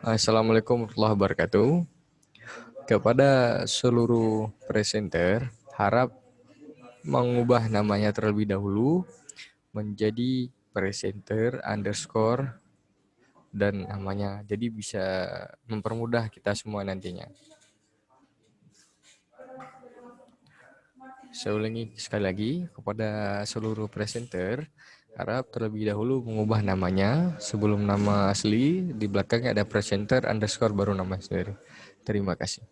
Assalamualaikum warahmatullahi wabarakatuh. Kepada seluruh presenter, harap mengubah namanya terlebih dahulu menjadi presenter underscore dan namanya. Jadi bisa mempermudah kita semua nantinya. Saya ulangi sekali lagi kepada seluruh presenter, harap terlebih dahulu mengubah namanya sebelum nama asli, di belakangnya ada presenter underscore baru nama sendiri. Terima kasih.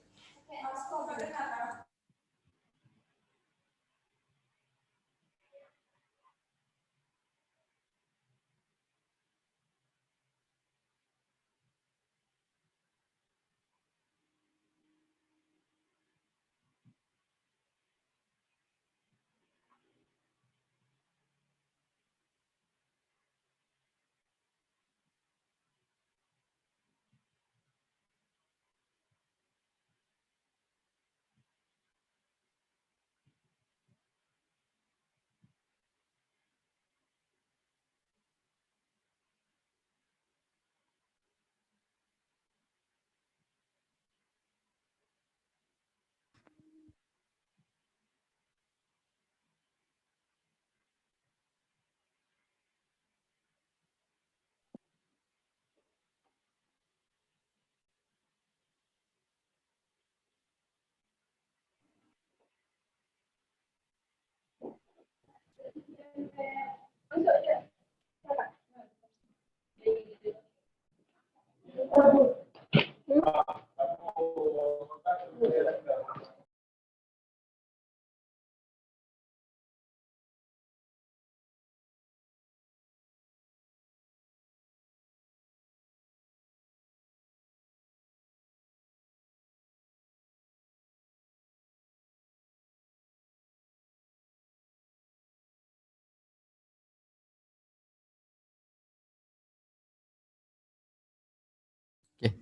Oke.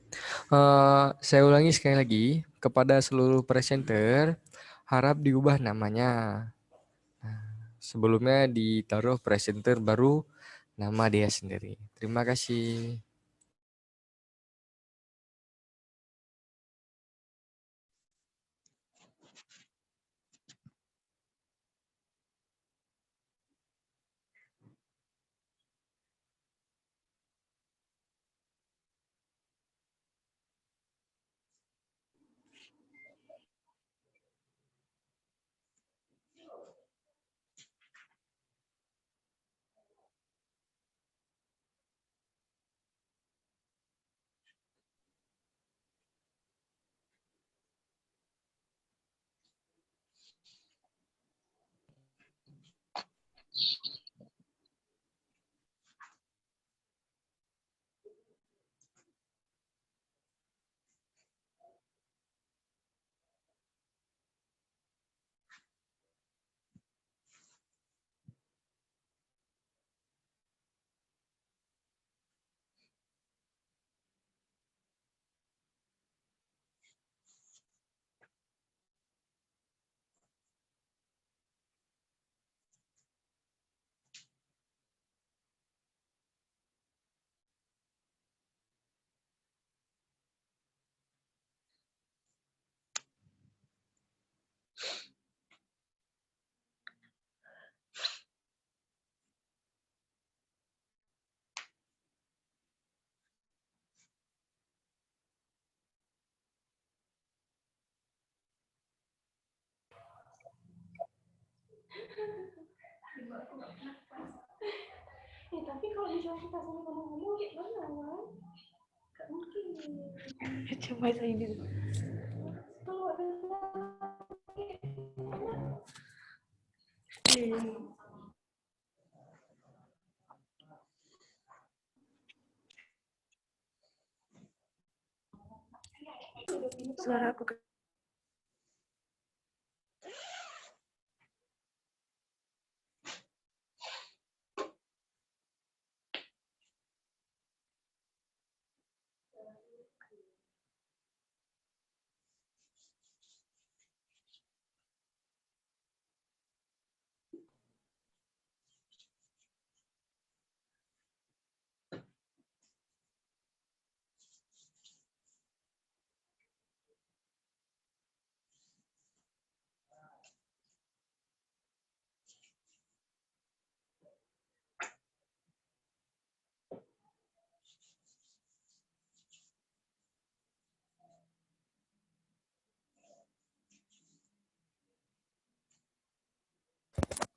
Saya ulangi sekali lagi kepada seluruh presenter, harap diubah namanya. Sebelumnya ditaruh presenter baru nama dia sendiri. Terima kasih. Tapi kalau misalnya kita sama ngomong-ngomong gimana, Wan? Gak mungkin. Coba saya gitu. Kalau ada suara aku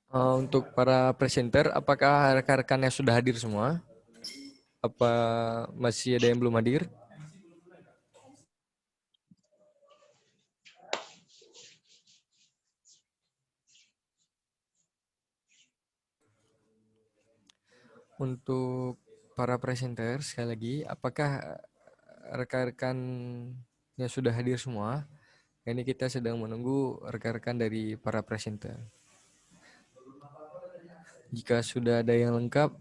Untuk para presenter, apakah rekan-rekannya sudah hadir semua? Apa masih ada yang belum hadir? Untuk para presenter, sekali lagi, apakah rekan-rekannya sudah hadir semua? Ini kita sedang menunggu rekan-rekan dari para presenter. Jika sudah ada yang lengkap,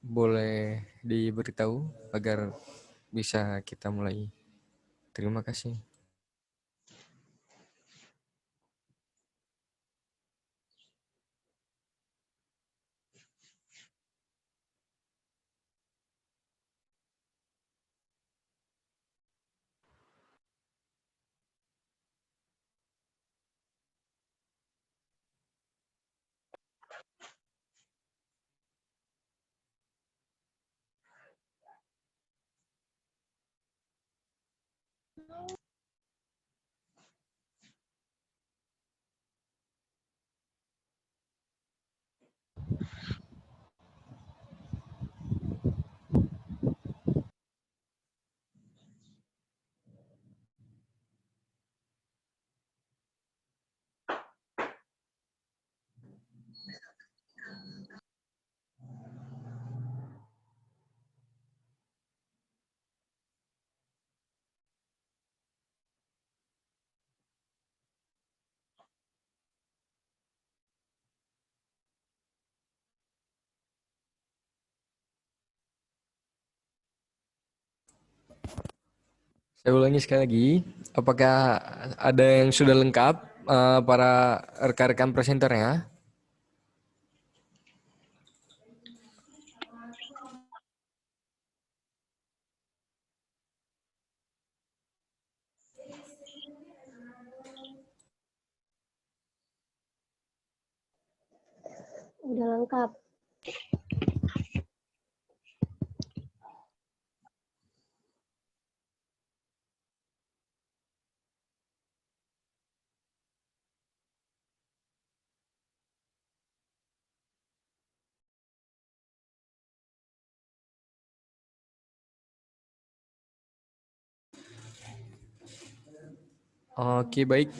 boleh diberitahu agar bisa kita mulai. Terima kasih. Saya ulangi sekali lagi, apakah ada yang sudah lengkap para rekan-rekan presenternya? Udah lengkap. Oke, baik.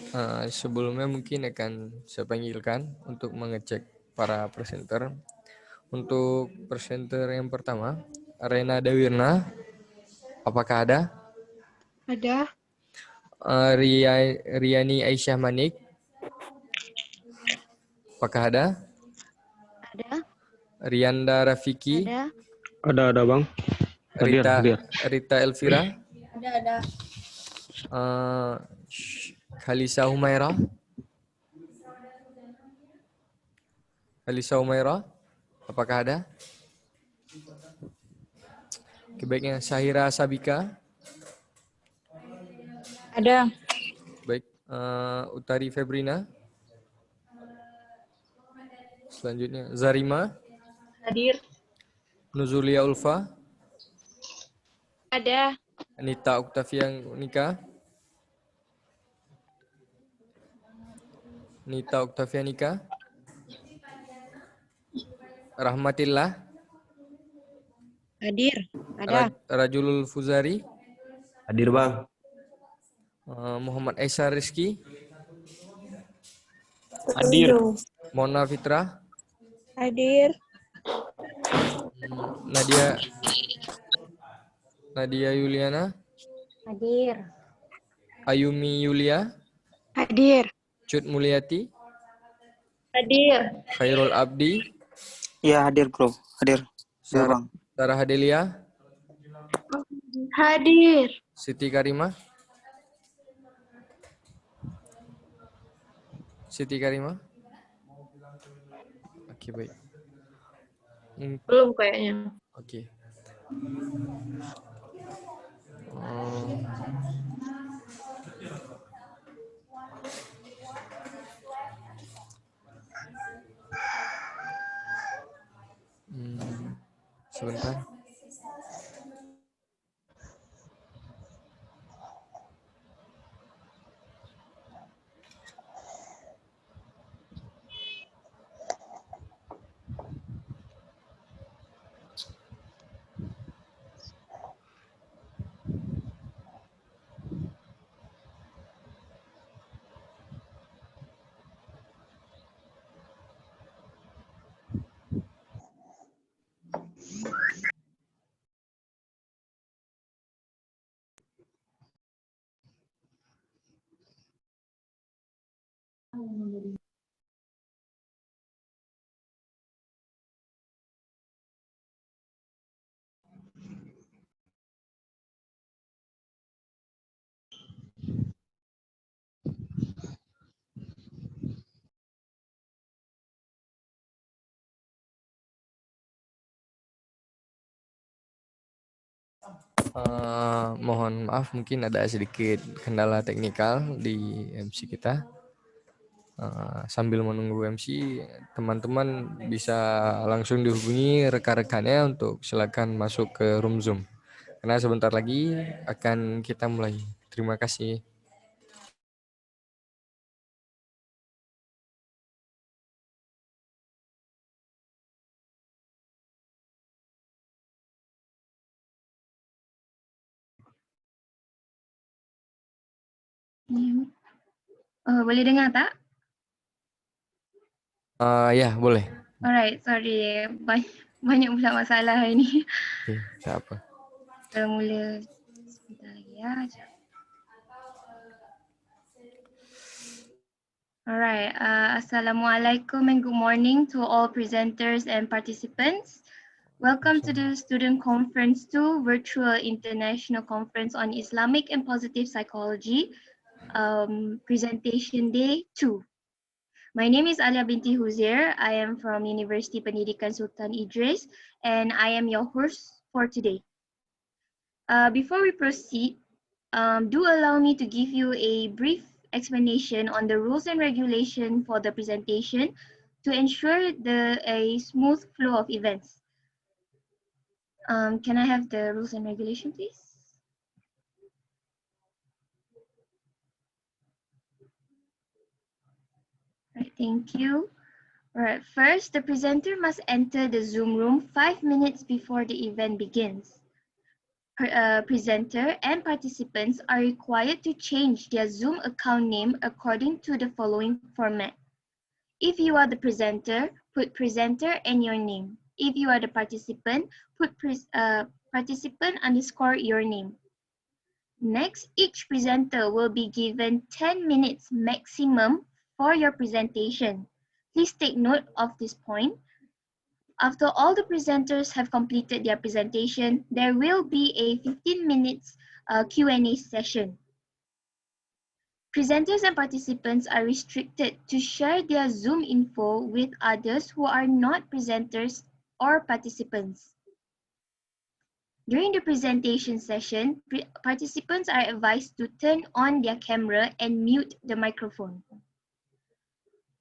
Sebelumnya mungkin akan saya panggilkan untuk mengecek para presenter. Untuk presenter yang pertama, Rena Dawirna, apakah ada? Ada. Riani Aisyah Manik, apakah ada? Ada. Rianda Rafiki, Ada. Ada Bang. Hadir, Rita hadir. Rita Elvira, Ada. uh, Khalisa Humaira, apakah ada? Baiknya Syahira Sabika, Ada. baik. Utari Febrina, selanjutnya Zarima, Hadir. Nuzulia Ulfa, Ada. Anita Octavia Nika, Rahmatillah, Hadir. Ada. Rajulul Fuzari, Hadir Bang. Muhammad Aisyah Rizki, Hadir. Mona Fitra, Hadir. Nadia Yuliana, Hadir. Ayumi Yulia, Hadir. Cut Mulyati, Hadir. Khairul Abdi, Iya hadir bro, hadir bang. Sarah Hadelia, Hadir. Siti Karimah, Oke, baik. Belum kayaknya. Oke. Sebentar. Mohon maaf, mungkin ada sedikit kendala teknikal di MC kita. Sambil menunggu MC, teman-teman bisa langsung dihubungi rekan-rekannya untuk silakan masuk ke room Zoom. Karena sebentar lagi akan kita mulai. Terima kasih. Boleh dengar tak? Ya, boleh. Alright, sorry. Banyak pula masalah hari ni. Oke, tak apa. Kita mula sebentar lagi ya. Sekejap. Alright, Assalamualaikum and good morning to all presenters and participants. Welcome to the Student Conference 2 Virtual International Conference on Islamic and Positive Psychology, Presentation Day 2. My name is Alia binti Huzair. I am from University Pendidikan Sultan Idris and I am your host for today. Before we proceed, do allow me to give you a brief explanation on the rules and regulation for the presentation to ensure a smooth flow of events. Can I have the rules and regulation, please? Right, thank you. All right, first, the presenter must enter the Zoom room 5 minutes before the event begins. Presenter and participants are required to change their Zoom account name according to the following format. If you are the presenter, put presenter and your name. If you are the participant, put participant _ your name. Next, each presenter will be given 10 minutes maximum for your presentation. Please take note of this point. After all the presenters have completed their presentation, there will be a 15 minutes Q&A session. Presenters and participants are restricted to share their Zoom info with others who are not presenters or participants. During the presentation session, participants are advised to turn on their camera and mute the microphone.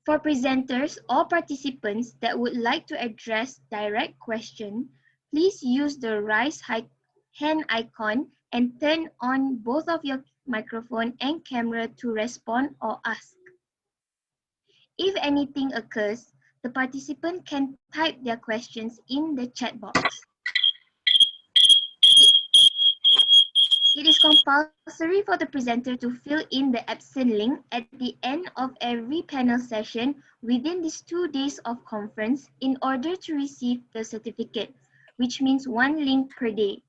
For presenters or participants that would like to address direct question, please use the raise hand icon and turn on both of your microphone and camera to respond or ask. If anything occurs, the participant can type their questions in the chat box. It is compulsory for the presenter to fill in the absent link at the end of every panel session within these 2 days of conference in order to receive the certificate, which means 1 link per day.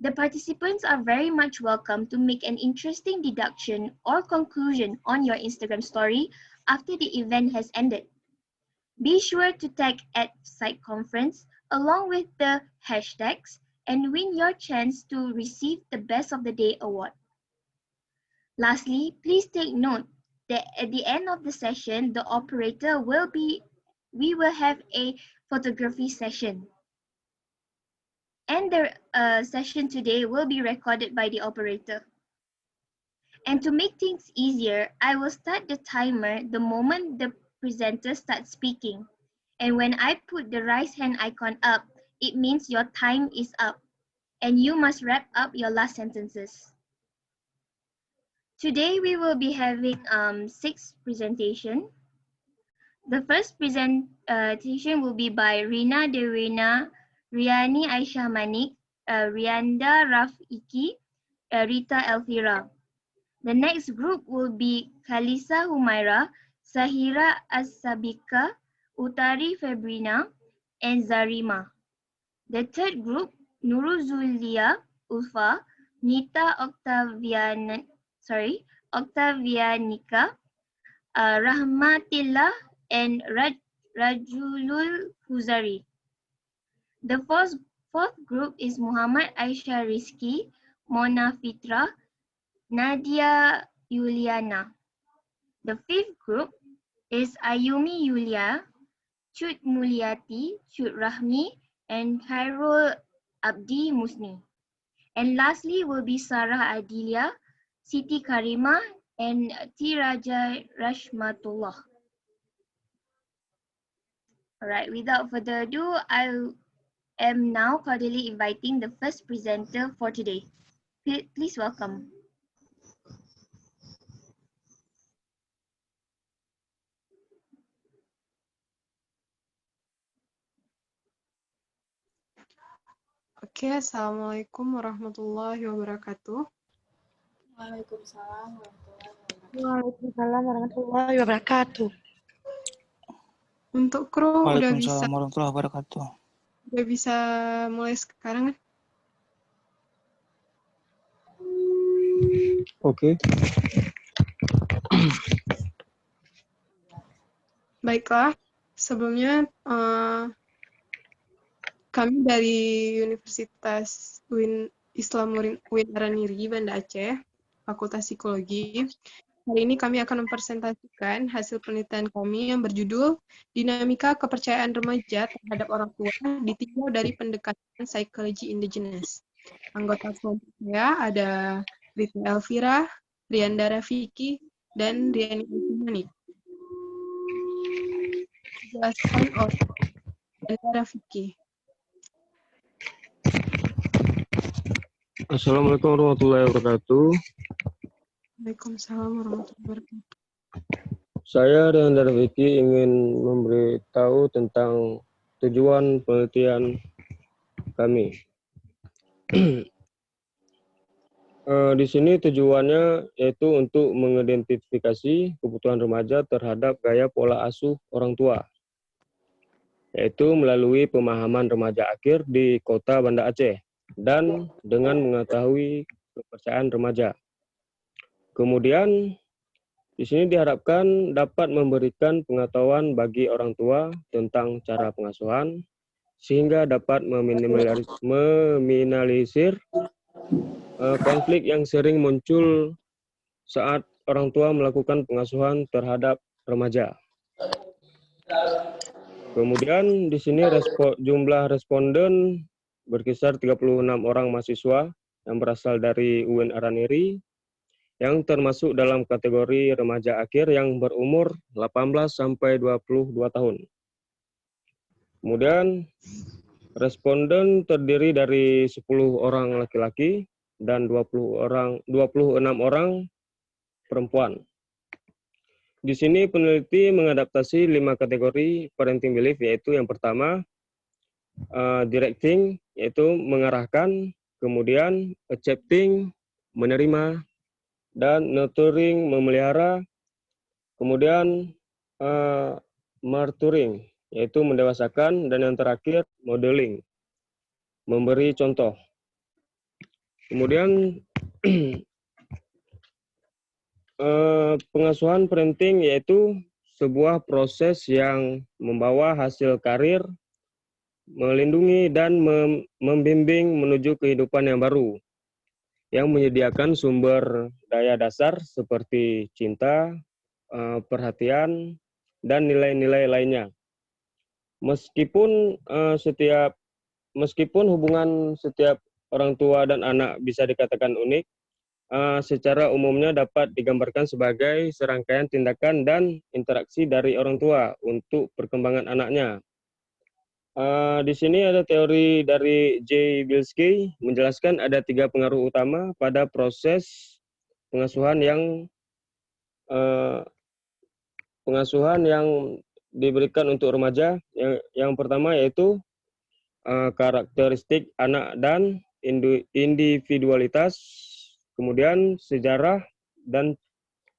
The participants are very much welcome to make an interesting deduction or conclusion on your Instagram story after the event has ended. Be sure to tag @siteconference along with the hashtags and win your chance to receive the Best of the Day award. Lastly, please take note that at the end of the session, the operator we will have a photography session. And the session today will be recorded by the operator. And to make things easier, I will start the timer the moment the presenter starts speaking. And when I put the raise hand icon up, it means your time is up and you must wrap up your last sentences. Today we will be having 6 presentations. The first presentation will be by Rina Dewena, Riani Aisyah Manik, Rianda Rafiki, Rita Elvira. The next group will be Khalisa Humaira, Sahira As-Sabika, Utari Febrina, and Zarima. The third group, Nuruzulia Ulfa, Nita Octavianica, Rahmatillah, and Rajulul Huzari. The fourth group is Muhammad Aisyah Rizki, Mona Fitra, Nadia Yuliana. The fifth group is Ayumi Yulia, Chut Mulyati, Chut Rahmi, and Khairul Abdi Musni. And lastly will be Sarah Adilia, Siti Karima, and T. Raja Rashmatullah. All right, without further ado, I am now cordially inviting the first presenter for today. Please welcome. Oke, Assalamualaikum warahmatullahi wabarakatuh. Waalaikumsalam warahmatullahi wabarakatuh. Untuk kru Waalaikumsalam warahmatullahi wabarakatuh. udah bisa mulai sekarang. Oke. Baiklah, sebelumnya kami dari Universitas Islam UIN Araniri, Banda Aceh, Fakultas Psikologi. Hari ini kami akan mempresentasikan hasil penelitian kami yang berjudul Dinamika Kepercayaan Remaja Terhadap Orang Tua ditinjau dari Pendekatan Psikologi Indigenous. Anggota kelompok saya ada Rita Elvira, Rianda Rafiki, dan Riani Alfimani. Dijelaskan oleh Rianda Rafiki. Assalamualaikum warahmatullahi wabarakatuh. Waalaikumsalam warahmatullahi wabarakatuh. Saya dan Vicky ingin memberitahu tentang tujuan penelitian kami. Di sini tujuannya yaitu untuk mengidentifikasi kebutuhan remaja terhadap gaya pola asuh orang tua, yaitu melalui pemahaman remaja akhir di kota Banda Aceh dan dengan mengetahui kepercayaan remaja. Kemudian di sini diharapkan dapat memberikan pengetahuan bagi orang tua tentang cara pengasuhan sehingga dapat meminimalisir konflik yang sering muncul saat orang tua melakukan pengasuhan terhadap remaja. Kemudian di sini jumlah responden berkisar 36 orang mahasiswa yang berasal dari UIN Araniri yang termasuk dalam kategori remaja akhir yang berumur 18 sampai 22 tahun. Kemudian responden terdiri dari 10 orang laki-laki dan 26 orang perempuan. Di sini peneliti mengadaptasi 5 kategori parenting belief, yaitu yang pertama directing, yaitu mengarahkan, kemudian accepting, menerima, dan nurturing, memelihara, kemudian mentoring, yaitu mendewasakan, dan yang terakhir modeling, memberi contoh. Kemudian pengasuhan parenting yaitu sebuah proses yang membawa hasil karir, melindungi dan membimbing menuju kehidupan yang baru, yang menyediakan sumber daya dasar seperti cinta, perhatian, dan nilai-nilai lainnya. Meskipun hubungan setiap orang tua dan anak bisa dikatakan unik, secara umumnya dapat digambarkan sebagai serangkaian tindakan dan interaksi dari orang tua untuk perkembangan anaknya. Di sini ada teori dari J. Bilski menjelaskan ada 3 pengaruh utama pada proses pengasuhan yang diberikan untuk remaja. Yang pertama yaitu karakteristik anak dan individualitas, kemudian sejarah dan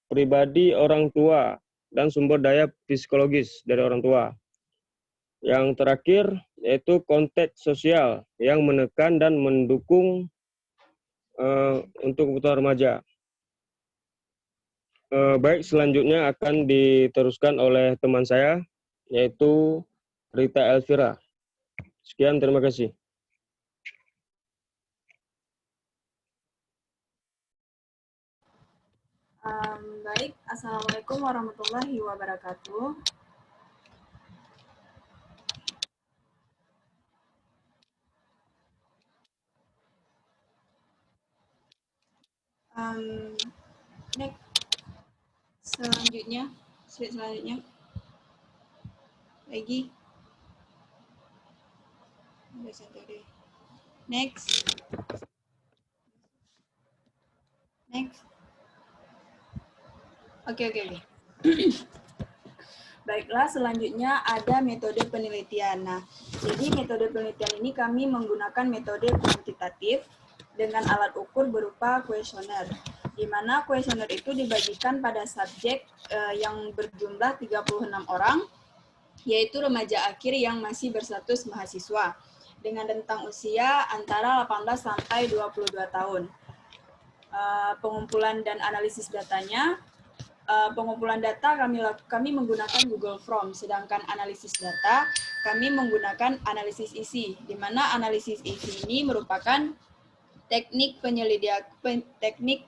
pribadi orang tua dan sumber daya psikologis dari orang tua. Yang terakhir yaitu konteks sosial yang menekan dan mendukung untuk kebutuhan remaja. Baik, selanjutnya akan diteruskan oleh teman saya, yaitu Rita Elvira. Sekian, terima kasih. Baik, Assalamualaikum warahmatullahi wabarakatuh. Next, selanjutnya, slide selanjutnya. Lagi. Next. Next. Oke. Baiklah, selanjutnya ada metode penelitian. Nah, jadi metode penelitian ini kami menggunakan metode kuantitatif dengan alat ukur berupa kuesioner, di mana kuesioner itu dibagikan pada subjek yang berjumlah 36 orang, yaitu remaja akhir yang masih berstatus mahasiswa, dengan rentang usia antara 18 sampai 22 tahun. Pengumpulan dan analisis datanya, pengumpulan data kami menggunakan Google Form, sedangkan analisis data kami menggunakan analisis isi, di mana analisis isi ini merupakan teknik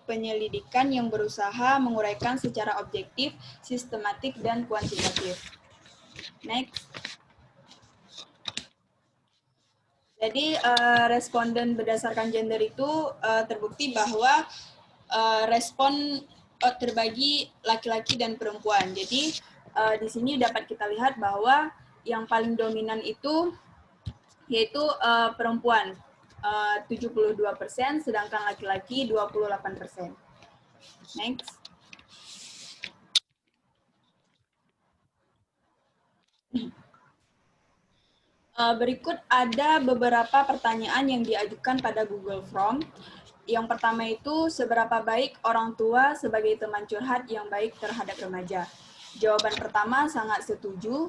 penyelidikan yang berusaha menguraikan secara objektif, sistematik, dan kuantitatif. Next. Jadi responden berdasarkan gender itu terbukti bahwa respon terbagi laki-laki dan perempuan. Jadi di sini dapat kita lihat bahwa yang paling dominan itu yaitu perempuan 72%, sedangkan laki-laki 28%. Next. Berikut ada beberapa pertanyaan yang diajukan pada Google Form. Yang pertama itu, seberapa baik orang tua sebagai teman curhat yang baik terhadap remaja? Jawaban pertama sangat setuju,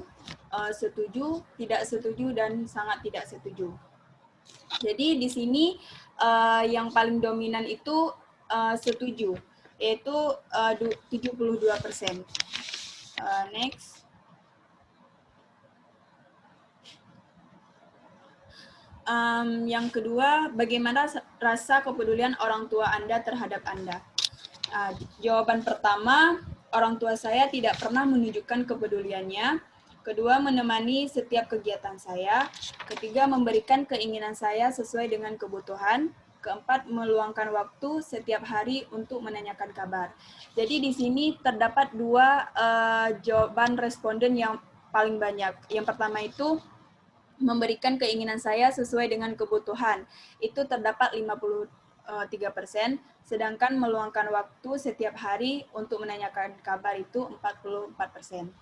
setuju, tidak setuju, dan sangat tidak setuju. Jadi di sini yang paling dominan itu setuju, yaitu 72%. Next. Yang kedua, bagaimana rasa kepedulian orang tua Anda terhadap Anda? Jawaban pertama, orang tua saya tidak pernah menunjukkan kepeduliannya. Kedua, menemani setiap kegiatan saya. Ketiga, memberikan keinginan saya sesuai dengan kebutuhan. Keempat, meluangkan waktu setiap hari untuk menanyakan kabar. Jadi di sini terdapat dua jawaban responden yang paling banyak. Yang pertama itu, memberikan keinginan saya sesuai dengan kebutuhan. Itu terdapat 53%, sedangkan meluangkan waktu setiap hari untuk menanyakan kabar itu 44%.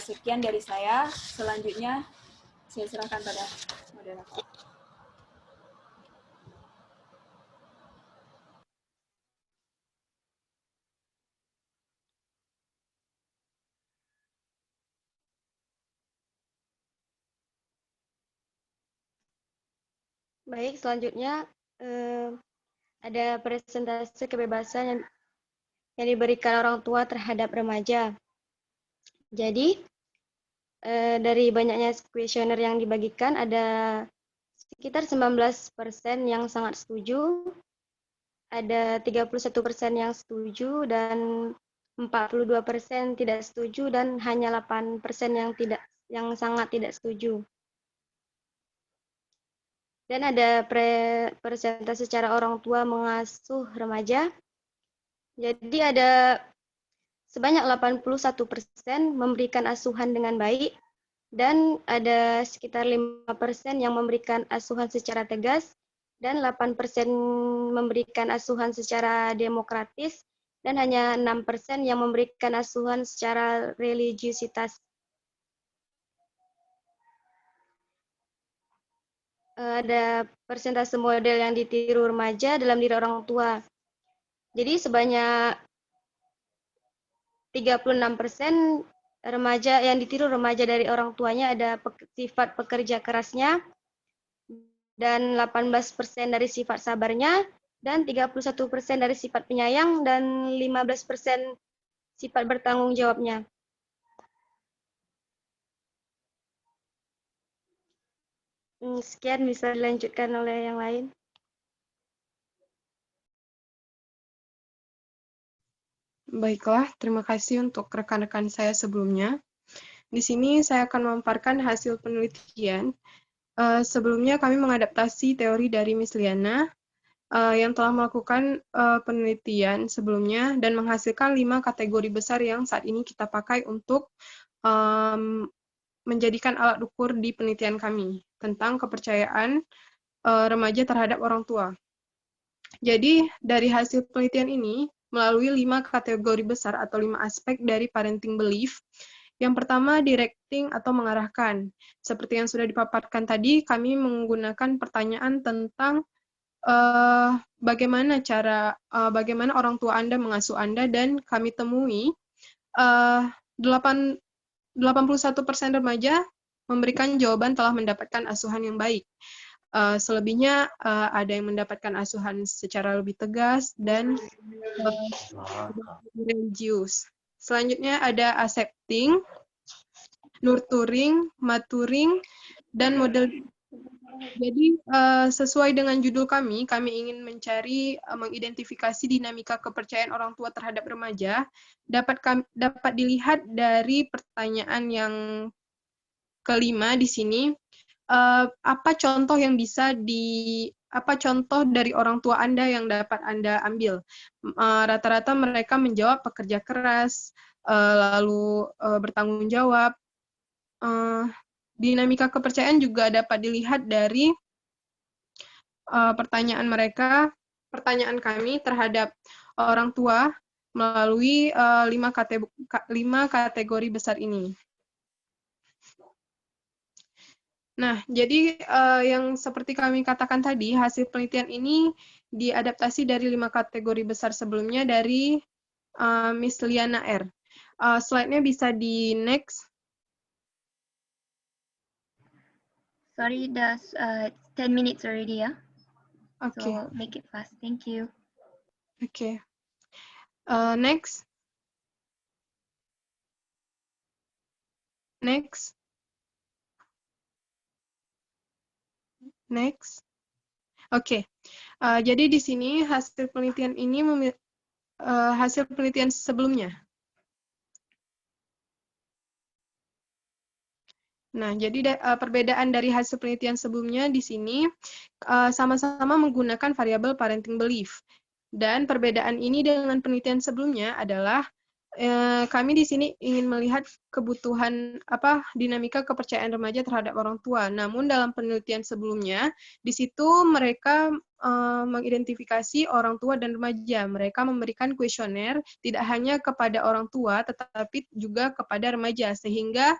Sekian dari saya. Selanjutnya, saya serahkan pada moderator. Baik, selanjutnya ada presentase kebebasan yang diberikan orang tua terhadap remaja. Jadi, dari banyaknya kuesioner yang dibagikan, ada sekitar 19% yang sangat setuju, ada 31% yang setuju, dan 42% tidak setuju, dan hanya 8% yang sangat tidak setuju. Dan ada persentase secara orang tua mengasuh remaja. Jadi ada sebanyak 81% memberikan asuhan dengan baik, dan ada sekitar 5% yang memberikan asuhan secara tegas, dan 8% memberikan asuhan secara demokratis, dan hanya 6% yang memberikan asuhan secara religiusitas. Ada persentase model yang ditiru remaja dalam diri orang tua. Jadi sebanyak 36% remaja yang ditiru remaja dari orang tuanya ada sifat pekerja kerasnya, dan 18% dari sifat sabarnya, dan 31% dari sifat penyayang, dan 15% sifat bertanggung jawabnya. Sekian, bisa dilanjutkan oleh yang lain. Baiklah, terima kasih untuk rekan-rekan saya sebelumnya. Di sini saya akan memaparkan hasil penelitian. Sebelumnya kami mengadaptasi teori dari Miss Liana yang telah melakukan penelitian sebelumnya dan menghasilkan 5 kategori besar yang saat ini kita pakai untuk menjadikan alat ukur di penelitian kami tentang kepercayaan remaja terhadap orang tua. Jadi, dari hasil penelitian ini, melalui 5 kategori besar atau 5 aspek dari parenting belief. Yang pertama, directing atau mengarahkan. Seperti yang sudah dipaparkan tadi, kami menggunakan pertanyaan tentang bagaimana orang tua Anda mengasuh Anda, dan kami temui 81% remaja memberikan jawaban telah mendapatkan asuhan yang baik. Selebihnya ada yang mendapatkan asuhan secara lebih tegas dan religius. Selanjutnya ada accepting, nurturing, maturing, dan model. Jadi sesuai dengan judul kami ingin mencari mengidentifikasi dinamika kepercayaan orang tua terhadap remaja dapat dilihat dari pertanyaan yang kelima di sini. Apa contoh dari orang tua Anda yang dapat Anda ambil? Rata-rata mereka menjawab pekerja keras, lalu bertanggung jawab. Dinamika kepercayaan juga dapat dilihat dari pertanyaan kami terhadap orang tua melalui 5 kategori besar ini. Nah, jadi yang seperti kami katakan tadi, hasil penelitian ini diadaptasi dari 5 kategori besar sebelumnya dari Miss Liana R. Slide-nya bisa di next. Sorry, that's 10 minutes already, ya. Okay. So make it fast. Thank you. Okay. Next. Next. Next. Oke. Jadi di sini hasil penelitian ini hasil penelitian sebelumnya. Nah, jadi perbedaan dari hasil penelitian sebelumnya di sini sama-sama menggunakan variabel parenting belief. Dan perbedaan ini dengan penelitian sebelumnya adalah kami di sini ingin melihat kebutuhan dinamika kepercayaan remaja terhadap orang tua. Namun dalam penelitian sebelumnya, di situ mereka mengidentifikasi orang tua dan remaja. Mereka memberikan kuesioner tidak hanya kepada orang tua, tetapi juga kepada remaja, sehingga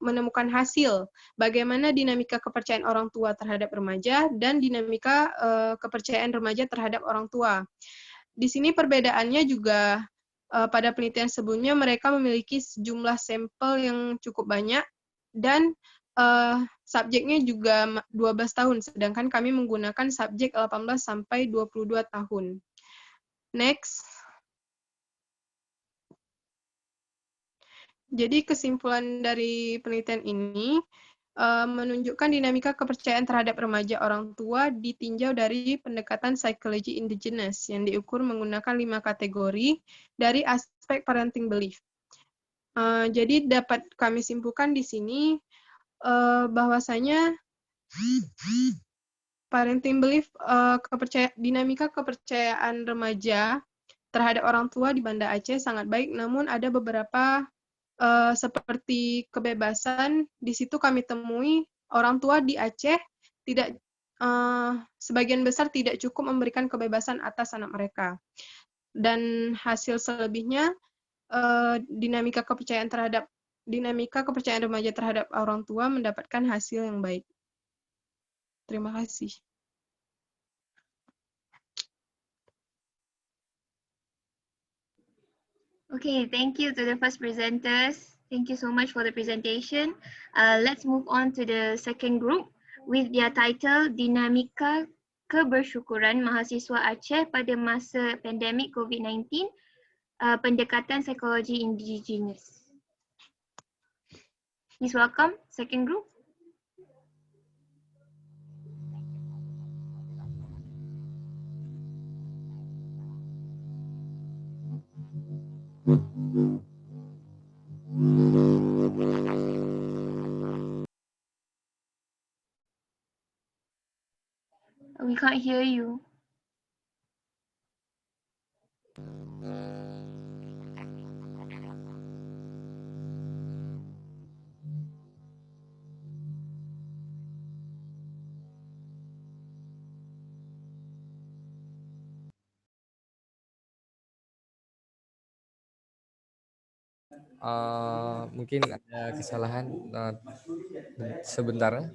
menemukan hasil bagaimana dinamika kepercayaan orang tua terhadap remaja dan dinamika kepercayaan remaja terhadap orang tua. Di sini perbedaannya juga pada penelitian sebelumnya mereka memiliki sejumlah sampel yang cukup banyak dan subjeknya juga 12 tahun, sedangkan kami menggunakan subjek 18 sampai 22 tahun. Next. Jadi kesimpulan dari penelitian ini menunjukkan dinamika kepercayaan terhadap remaja orang tua ditinjau dari pendekatan psikologi indigenous yang diukur menggunakan 5 kategori dari aspek parenting belief. Jadi dapat kami simpulkan di sini bahwasanya parenting belief dinamika kepercayaan remaja terhadap orang tua di Banda Aceh sangat baik, namun ada beberapa seperti kebebasan, di situ kami temui orang tua di Aceh tidak sebagian besar tidak cukup memberikan kebebasan atas anak mereka. Dan hasil selebihnya dinamika kepercayaan remaja terhadap orang tua mendapatkan hasil yang baik. Terima kasih. Okay, thank you to the first presenters. Thank you so much for the presentation. Let's move on to the second group with their title Dinamika Kebersyukuran Mahasiswa Aceh pada masa pandemik COVID-19, pendekatan psikologi indigenous. Please welcome second group. cannot hear you. Mungkin ada kesalahan sebentar.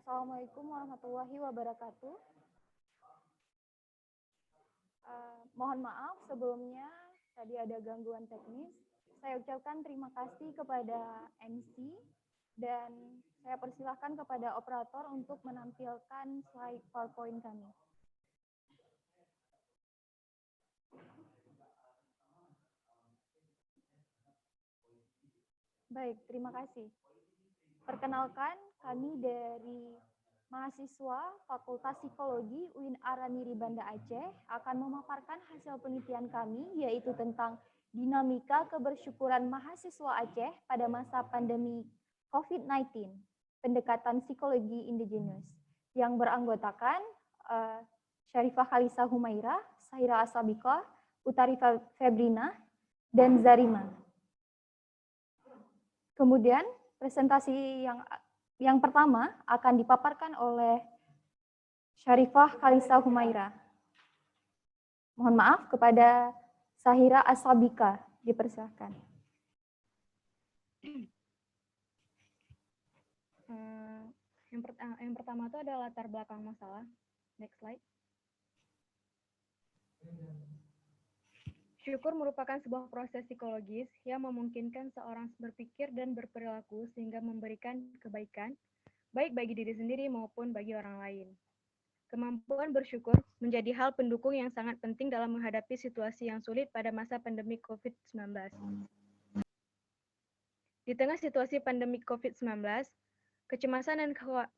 Assalamualaikum warahmatullahi wabarakatuh. Mohon maaf sebelumnya tadi ada gangguan teknis. Saya ucapkan terima kasih kepada MC dan saya persilahkan kepada operator untuk menampilkan slide PowerPoint kami. Baik, terima kasih. Perkenalkan, kami dari mahasiswa Fakultas Psikologi UIN Araniri Banda Aceh akan memaparkan hasil penelitian kami, yaitu tentang dinamika kebersyukuran mahasiswa Aceh pada masa pandemi COVID-19, pendekatan psikologi indigenous, yang beranggotakan Syarifah Khalisa Humaira, Sahira Asabika, Utari Febrina, dan Zarima. Kemudian, presentasi yang pertama akan dipaparkan oleh Syarifah Khalisa Humaira. Mohon maaf kepada Sahira Asabika, dipersilakan. Yang pertama itu ada latar belakang masalah. Next slide. Syukur merupakan sebuah proses psikologis yang memungkinkan seorang berpikir dan berperilaku sehingga memberikan kebaikan, baik bagi diri sendiri maupun bagi orang lain. Kemampuan bersyukur menjadi hal pendukung yang sangat penting dalam menghadapi situasi yang sulit pada masa pandemi COVID-19. Di tengah situasi pandemi COVID-19, kecemasan dan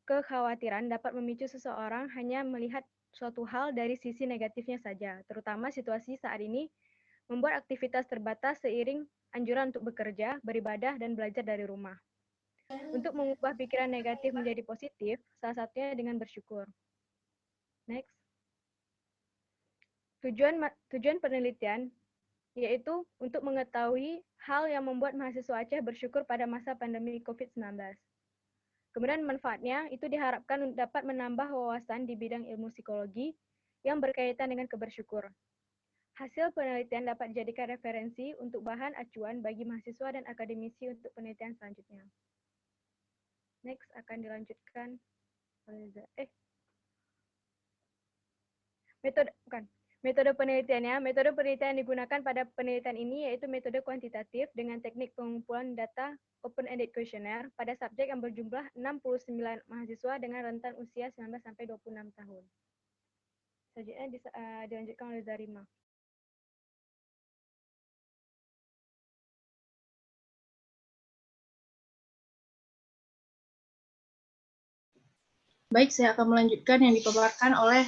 kekhawatiran dapat memicu seseorang hanya melihat suatu hal dari sisi negatifnya saja, terutama situasi saat ini membuat aktivitas terbatas seiring anjuran untuk bekerja, beribadah, dan belajar dari rumah. Untuk mengubah pikiran negatif menjadi positif, salah satunya dengan bersyukur. Next. Tujuan penelitian yaitu untuk mengetahui hal yang membuat mahasiswa Aceh bersyukur pada masa pandemi COVID-19. Kemudian manfaatnya itu diharapkan dapat menambah wawasan di bidang ilmu psikologi yang berkaitan dengan kebersyukur. Hasil penelitian dapat dijadikan referensi untuk bahan acuan bagi mahasiswa dan akademisi untuk penelitian selanjutnya. Next akan dilanjutkan metode penelitiannya. Metode penelitian yang digunakan pada penelitian ini yaitu metode kuantitatif dengan teknik pengumpulan data open-ended questionnaire pada subjek yang berjumlah 69 mahasiswa dengan rentan usia 19 sampai 26 tahun. Selanjutnya dilanjutkan oleh Zarima. Baik, saya akan melanjutkan yang dipaparkan oleh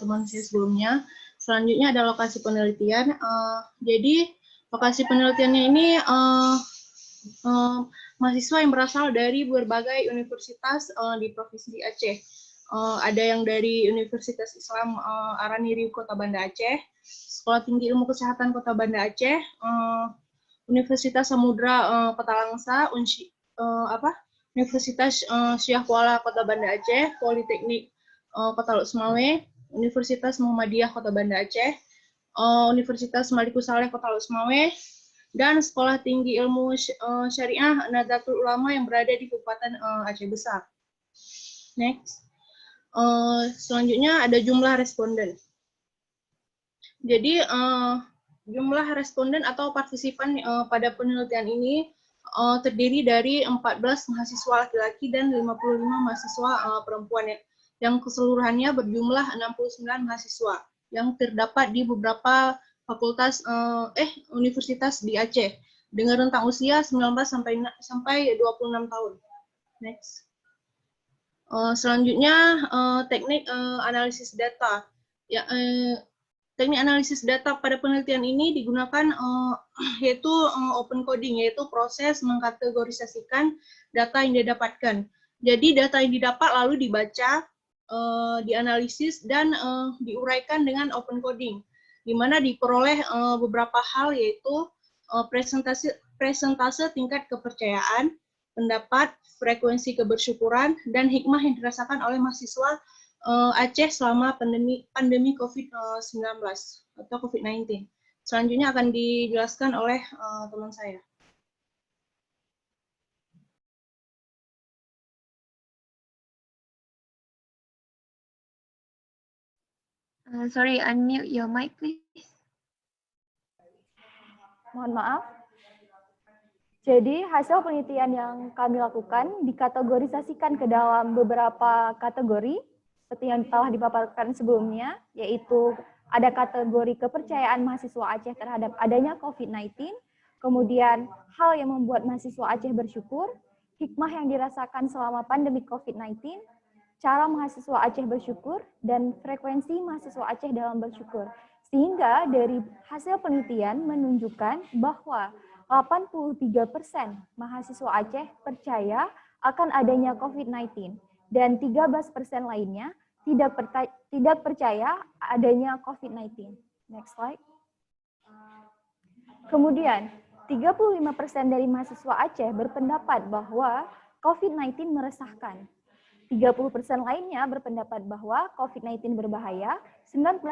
teman saya sebelumnya. Selanjutnya ada lokasi penelitian. Jadi, lokasi penelitiannya ini mahasiswa yang berasal dari berbagai universitas di Provinsi Aceh. Ada yang dari Universitas Islam Araniri Kota Banda Aceh, Sekolah Tinggi Ilmu Kesehatan Kota Banda Aceh, Universitas Samudra Kota Langsa, Universitas Syah Kuala Kota Banda Aceh, Politeknik Kota Lok Sumawe, Universitas Muhammadiyah Kota Banda Aceh, Universitas Maliku Saleh Kota Lok Sumawe, dan Sekolah Tinggi Ilmu Syariah Nahdlatul Ulama yang berada di Kabupaten Aceh Besar. Next. Selanjutnya ada jumlah responden. Jadi jumlah responden atau partisipan pada penelitian ini terdiri dari 14 mahasiswa laki-laki dan 55 mahasiswa perempuan yang keseluruhannya berjumlah 69 mahasiswa yang terdapat di beberapa fakultas universitas di Aceh dengan rentang usia 19 sampai 26 tahun. Next. Selanjutnya teknik analisis data. Ya, teknik analisis data pada penelitian ini digunakan yaitu open coding, yaitu proses mengkategorisasikan data yang didapatkan. Jadi data yang didapat lalu dibaca, dianalisis, dan diuraikan dengan open coding, di mana diperoleh beberapa hal, yaitu presentase tingkat kepercayaan, pendapat, frekuensi kebersyukuran, dan hikmah yang dirasakan oleh mahasiswa Aceh selama pandemi COVID-19 atau COVID-19. Selanjutnya akan dijelaskan oleh teman saya. Sorry, unmute your mic, please. Mohon maaf. Jadi hasil penelitian yang kami lakukan dikategorisasikan ke dalam beberapa kategori seperti yang telah dipaparkan sebelumnya, yaitu ada kategori kepercayaan mahasiswa Aceh terhadap adanya COVID-19, kemudian hal yang membuat mahasiswa Aceh bersyukur, hikmah yang dirasakan selama pandemi COVID-19, cara mahasiswa Aceh bersyukur, dan frekuensi mahasiswa Aceh dalam bersyukur. Sehingga dari hasil penelitian menunjukkan bahwa 83% mahasiswa Aceh percaya akan adanya COVID-19 dan 13% lainnya tidak percaya adanya COVID-19. Next slide. Kemudian, 35% dari mahasiswa Aceh berpendapat bahwa COVID-19 meresahkan. 30% lainnya berpendapat bahwa COVID-19 berbahaya, 19%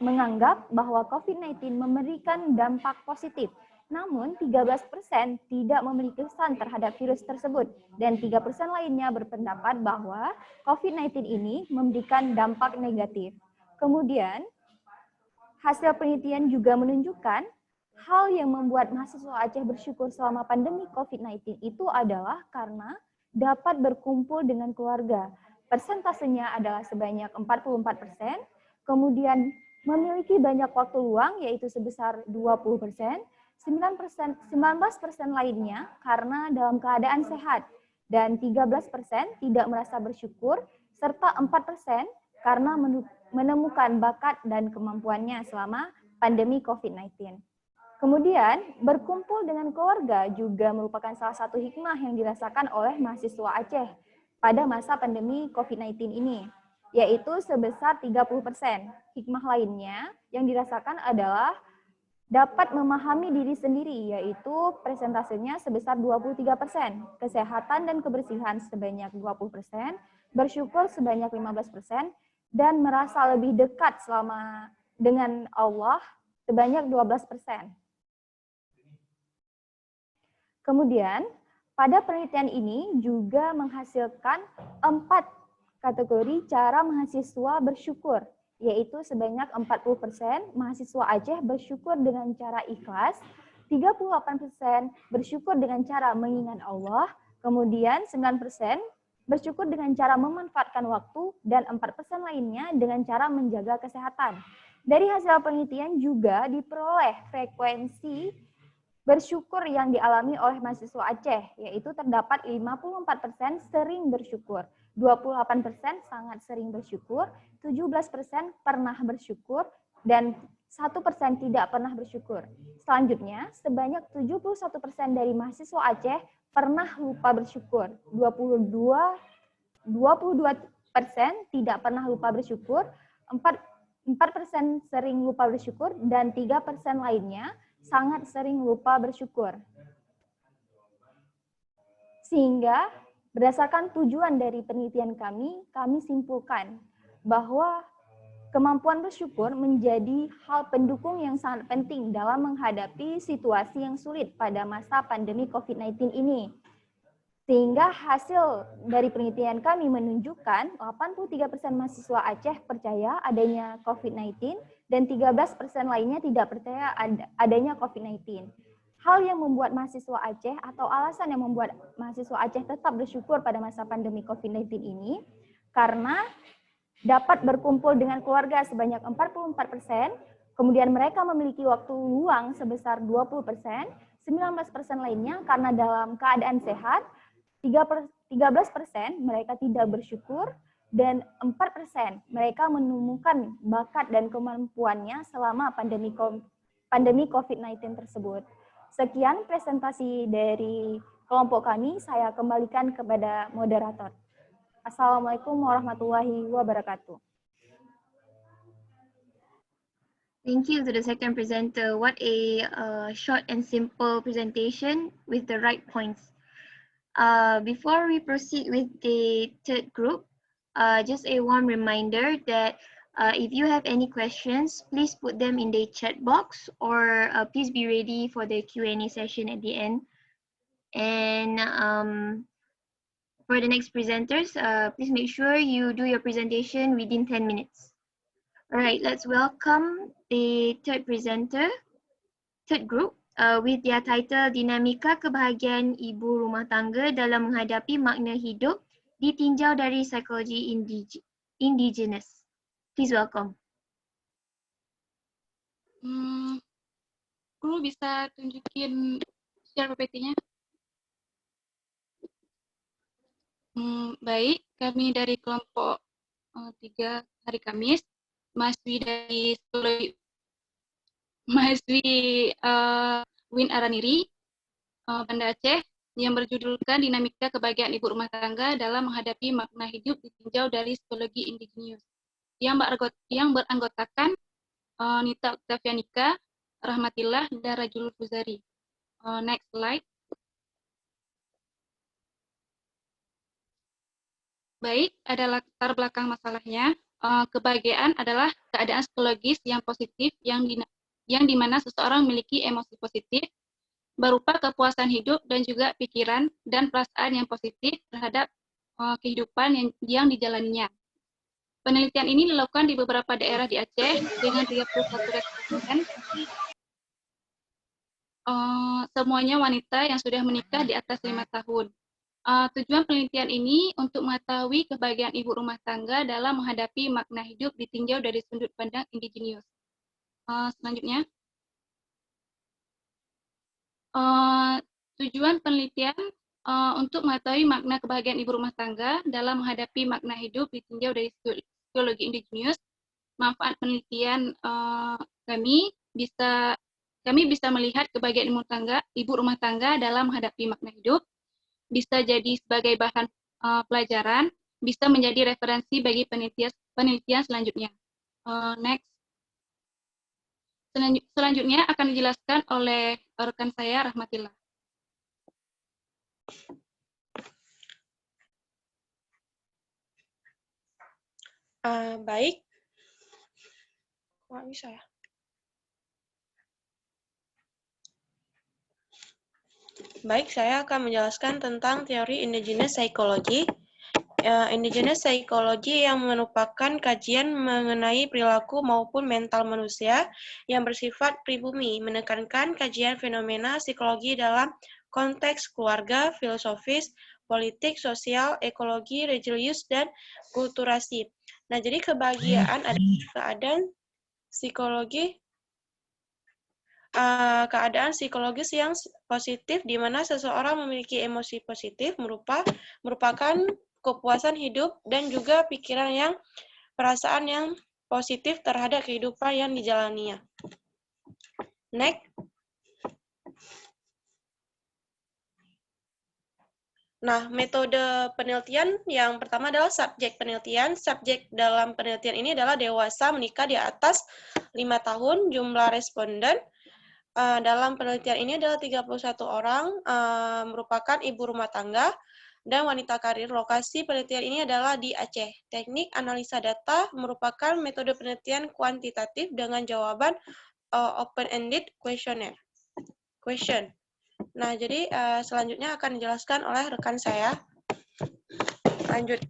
menganggap bahwa COVID-19 memberikan dampak positif, namun 13% tidak memiliki kesan terhadap virus tersebut, dan 3% lainnya berpendapat bahwa COVID-19 ini memberikan dampak negatif. Kemudian, hasil penelitian juga menunjukkan hal yang membuat mahasiswa Aceh bersyukur selama pandemi COVID-19 itu adalah karena dapat berkumpul dengan keluarga. Persentasenya adalah sebanyak 44%, kemudian memiliki banyak waktu luang yaitu sebesar 20%, 19% lainnya karena dalam keadaan sehat, dan 13% tidak merasa bersyukur, serta 4% karena menemukan bakat dan kemampuannya selama pandemi COVID-19. Kemudian, berkumpul dengan keluarga juga merupakan salah satu hikmah yang dirasakan oleh mahasiswa Aceh pada masa pandemi COVID-19 ini, yaitu sebesar 30%. Hikmah lainnya yang dirasakan adalah dapat memahami diri sendiri, yaitu presentasenya sebesar 23%, kesehatan dan kebersihan sebanyak 20%, bersyukur sebanyak 15%, dan merasa lebih dekat selama dengan Allah sebanyak 12%. Kemudian, pada penelitian ini juga menghasilkan 4 kategori cara mahasiswa bersyukur, yaitu sebanyak 40% mahasiswa Aceh bersyukur dengan cara ikhlas, 38% bersyukur dengan cara mengingat Allah, kemudian 9% bersyukur dengan cara memanfaatkan waktu, dan 4% lainnya dengan cara menjaga kesehatan. Dari hasil penelitian juga diperoleh frekuensi bersyukur yang dialami oleh mahasiswa Aceh, yaitu terdapat 54% sering bersyukur, 28% sangat sering bersyukur, 17% pernah bersyukur, dan 1% tidak pernah bersyukur. Selanjutnya, sebanyak 71% dari mahasiswa Aceh pernah lupa bersyukur, 22% tidak pernah lupa bersyukur, 4% sering lupa bersyukur, dan 3% lainnya sangat sering lupa bersyukur. Sehingga berdasarkan tujuan dari penelitian kami simpulkan bahwa kemampuan bersyukur menjadi hal pendukung yang sangat penting dalam menghadapi situasi yang sulit pada masa pandemi COVID-19 ini. Sehingga hasil dari penelitian kami menunjukkan 83% mahasiswa Aceh percaya adanya COVID-19 dan 13% lainnya tidak percaya adanya COVID-19. Hal yang membuat mahasiswa Aceh atau alasan yang membuat mahasiswa Aceh tetap bersyukur pada masa pandemi COVID-19 ini karena dapat berkumpul dengan keluarga sebanyak 44%, kemudian mereka memiliki waktu luang sebesar 20%, 19% lainnya karena dalam keadaan sehat, 13% mereka tidak bersyukur, dan 4% mereka menemukan bakat dan kemampuannya selama pandemi COVID-19 tersebut. Sekian presentasi dari kelompok kami, saya kembalikan kepada moderator. Assalamualaikum warahmatullahi wabarakatuh. Thank you to the second presenter. What a short and simple presentation with the right points. Before we proceed with the third group, just a warm reminder that if you have any questions, please put them in the chat box, or please be ready for the Q&A session at the end. And for the next presenters, please make sure you do your presentation within 10 minutes. All right, let's welcome the third presenter, third group, with their title Dinamika Kebahagiaan Ibu Rumah Tangga dalam Menghadapi Makna Hidup ditinjau dari Psikologi Indigenous. Please welcome. Guru bisa tunjukin share PPT-nya? Baik, kami dari kelompok 3 hari Kamis, mahasiswi dari Win Araniri, Banda Aceh, yang berjudulkan Dinamika Kebahagiaan Ibu Rumah Tangga dalam Menghadapi Makna Hidup ditinjau dari Psikologi Indigenous, yang beranggotakan Nita Oktavianika, Rahmatillah, dan Rajul Fuzari. Next slide. Baik, ada latar belakang masalahnya. Kebahagiaan adalah keadaan psikologis yang positif yang di mana seseorang memiliki emosi positif berupa kepuasan hidup dan juga pikiran dan perasaan yang positif terhadap kehidupan yang dijalaninya. Penelitian ini dilakukan di beberapa daerah di Aceh dengan 31 responden. Semuanya wanita yang sudah menikah di atas 5 tahun. Tujuan penelitian ini untuk mengetahui kebahagiaan ibu rumah tangga dalam menghadapi makna hidup ditinjau dari sudut pandang indigenous. Selanjutnya, tujuan penelitian untuk mengetahui makna kebahagiaan ibu rumah tangga dalam menghadapi makna hidup ditinjau dari psikologi indigenous. Manfaat penelitian kami bisa melihat kebahagiaan ibu rumah tangga dalam menghadapi makna hidup, bisa jadi sebagai bahan pelajaran, bisa menjadi referensi bagi penelitian selanjutnya. Next. Selanjutnya akan dijelaskan oleh rekan saya, Rahmatillah. Baik. Nggak bisa ya? Baik, saya akan menjelaskan tentang teori indigenous psychology. Indigenous psychology yang merupakan kajian mengenai perilaku maupun mental manusia yang bersifat pribumi, menekankan kajian fenomena psikologi dalam konteks keluarga, filosofis, politik, sosial, ekologi, religius, dan kulturasi. Nah, jadi kebahagiaan adalah keadaan psikologis yang positif di mana seseorang memiliki emosi positif merupakan kepuasan hidup dan juga perasaan yang positif terhadap kehidupan yang dijalaninya. Next. Nah, metode penelitian yang pertama adalah subjek penelitian. Subjek dalam penelitian ini adalah dewasa menikah di atas 5 tahun. Jumlah responden dalam penelitian ini adalah 31 orang, merupakan ibu rumah tangga dan wanita karir. Lokasi penelitian ini adalah di Aceh. Teknik analisa data merupakan metode penelitian kuantitatif dengan jawaban open-ended question. Nah, jadi selanjutnya akan dijelaskan oleh rekan saya. Lanjut.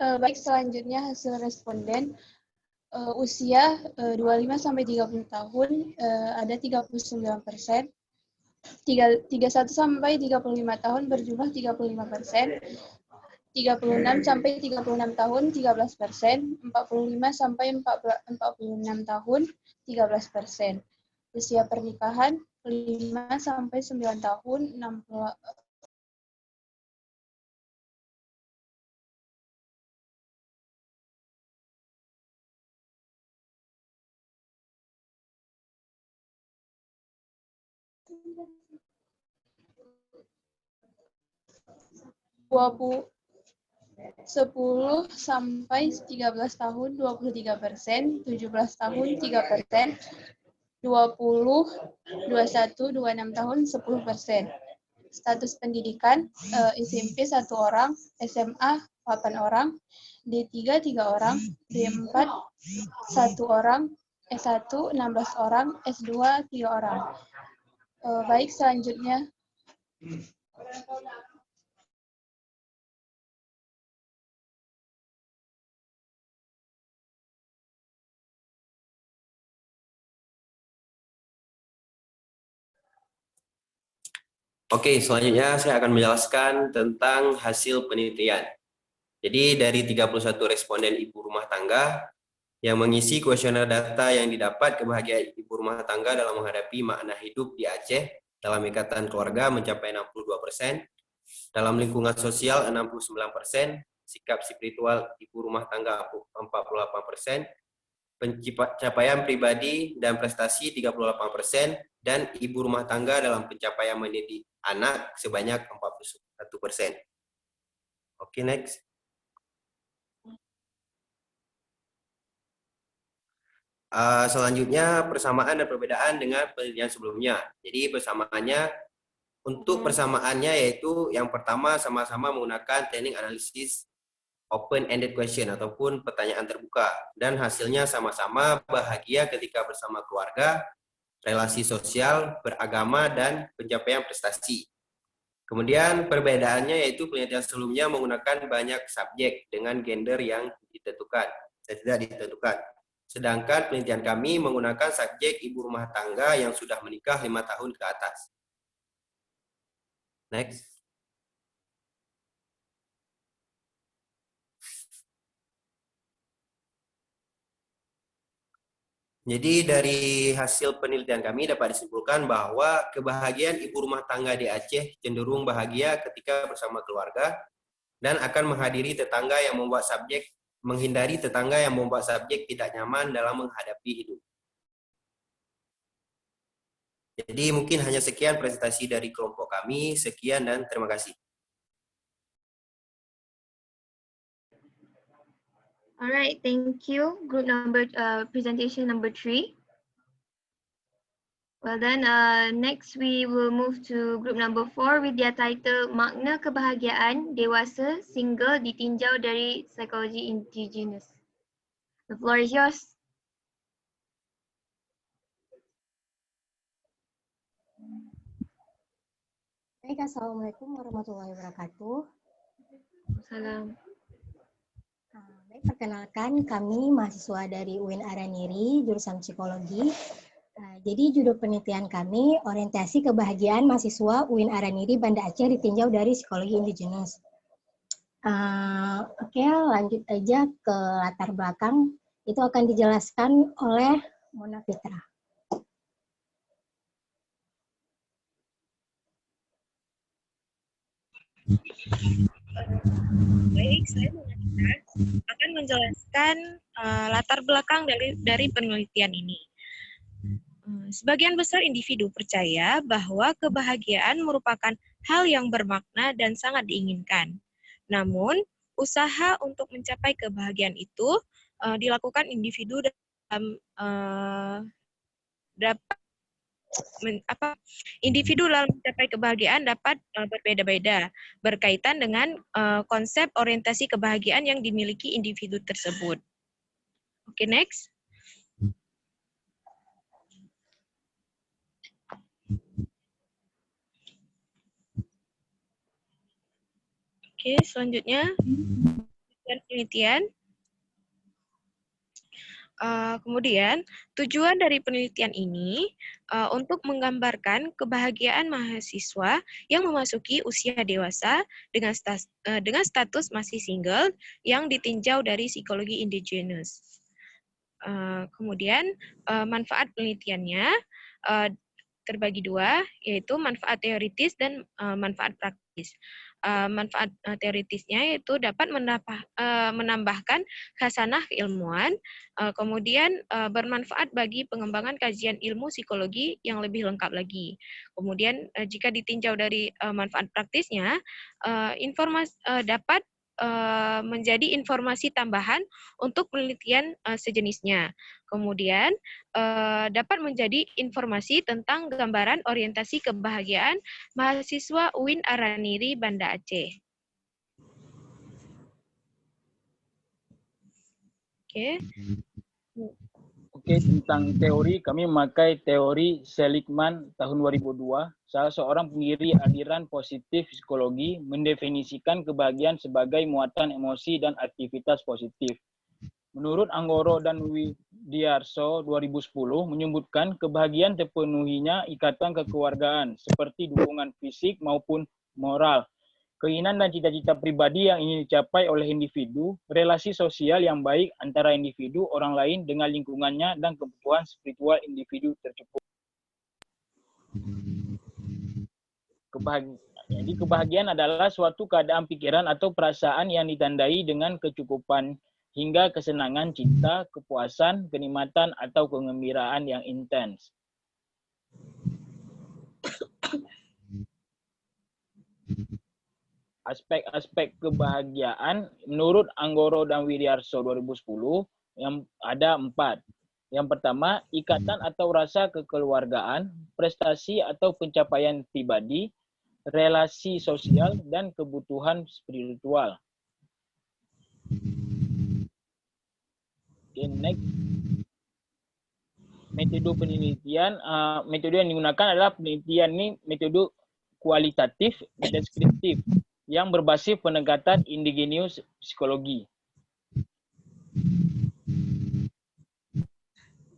Baik, selanjutnya hasil responden. Usia 25 sampai 30 tahun ada 39%. 31 sampai 35 tahun berjumlah 35%. 36 sampai 36 tahun 13%. 45 sampai 46 tahun 13%. Usia pernikahan 5 sampai 9 tahun 60. Sepuluh 10 sampai 13 tahun 23%, 17 tahun 3%, 20, 21, 26 tahun 10%. Status pendidikan SMP 1 orang, SMA 8 orang, D3 3 orang, D4 1 orang, S1 16 orang, S2 3 orang. Baik, selanjutnya. Oke, selanjutnya saya akan menjelaskan tentang hasil penelitian. Jadi dari 31 responden ibu rumah tangga yang mengisi kuesioner data yang didapat kebahagiaan ibu rumah tangga dalam menghadapi makna hidup di Aceh dalam ikatan keluarga mencapai 62%, dalam lingkungan sosial 69%, sikap spiritual ibu rumah tangga 48%, pencapaian pribadi dan prestasi 38%, dan ibu rumah tangga dalam pencapaian mendidik anak sebanyak 41%. Oke, next. Selanjutnya persamaan dan perbedaan dengan penelitian sebelumnya. Jadi persamaannya, untuk persamaannya yaitu yang pertama sama-sama menggunakan teknik analisis open-ended question ataupun pertanyaan terbuka, dan hasilnya sama-sama bahagia ketika bersama keluarga, relasi sosial, beragama, dan pencapaian prestasi. Kemudian perbedaannya yaitu penelitian sebelumnya menggunakan banyak subjek dengan gender yang ditentukan dan tidak ditentukan. Sedangkan penelitian kami menggunakan subjek ibu rumah tangga yang sudah menikah 5 tahun ke atas. Next. Jadi dari hasil penelitian kami dapat disimpulkan bahwa kebahagiaan ibu rumah tangga di Aceh cenderung bahagia ketika bersama keluarga dan akan menghindari tetangga yang membuat subjek tidak nyaman dalam menghadapi hidup. Jadi mungkin hanya sekian presentasi dari kelompok kami. Sekian dan terima kasih. All right, thank you. Group number presentation number 3. Well then, next we will move to group number 4 with their title Makna Kebahagiaan Dewasa Single Ditinjau dari Psikologi Indigenous. The floor is yours. Baik, Assalamualaikum warahmatullahi wabarakatuh. Salam. Baik, perkenalkan kami mahasiswa dari UIN Araniri, jurusan psikologi. Jadi judul penelitian kami, orientasi kebahagiaan mahasiswa UIN Araniri Banda Aceh ditinjau dari psikologi indigenous. Oke, lanjut aja ke latar belakang. Itu akan dijelaskan oleh Mona Fitra. Baik, saya akan menjelaskan latar belakang dari penelitian ini. Sebagian besar individu percaya bahwa kebahagiaan merupakan hal yang bermakna dan sangat diinginkan. Namun, Usaha untuk mencapai kebahagiaan itu dilakukan individu individu dalam mencapai kebahagiaan dapat berbeda-beda berkaitan dengan konsep orientasi kebahagiaan yang dimiliki individu tersebut. Oke, next. Oke, selanjutnya penelitian. Kemudian, tujuan dari penelitian ini untuk menggambarkan kebahagiaan mahasiswa yang memasuki usia dewasa dengan status masih single yang ditinjau dari psikologi indigenous. Kemudian, manfaat penelitiannya terbagi dua, yaitu manfaat teoritis dan manfaat praktis. Manfaat teoritisnya yaitu dapat menambahkan khasanah keilmuan, kemudian bermanfaat bagi pengembangan kajian ilmu psikologi yang lebih lengkap lagi. Kemudian jika ditinjau dari manfaat praktisnya, dapat menjadi informasi tambahan untuk penelitian sejenisnya. Kemudian dapat menjadi informasi tentang gambaran orientasi kebahagiaan mahasiswa UIN Araniri, Banda Aceh. Oke, tentang teori, kami memakai teori Seligman tahun 2002. Salah seorang pendiri aliran positif psikologi mendefinisikan kebahagiaan sebagai muatan emosi dan aktivitas positif. Menurut Anggoro dan Widiarso 2010 menyebutkan kebahagiaan terpenuhinya ikatan kekeluargaan seperti dukungan fisik maupun moral, keinginan dan cita-cita pribadi yang ingin dicapai oleh individu, relasi sosial yang baik antara individu, orang lain dengan lingkungannya, dan kebutuhan spiritual individu tercukupi. Jadi kebahagiaan adalah suatu keadaan pikiran atau perasaan yang ditandai dengan kecukupan hingga kesenangan, cinta, kepuasan, kenikmatan, atau kegembiraan yang intens. Aspek-aspek kebahagiaan menurut Anggoro dan Widiarso 2010 yang ada 4. Yang pertama, ikatan atau rasa kekeluargaan, prestasi atau pencapaian pribadi, relasi sosial, dan kebutuhan spiritual. Okay, next. Metode penelitian, metode yang digunakan adalah penelitian ini metode kualitatif dan deskriptif yang berbasis pendekatan indigenous psikologi.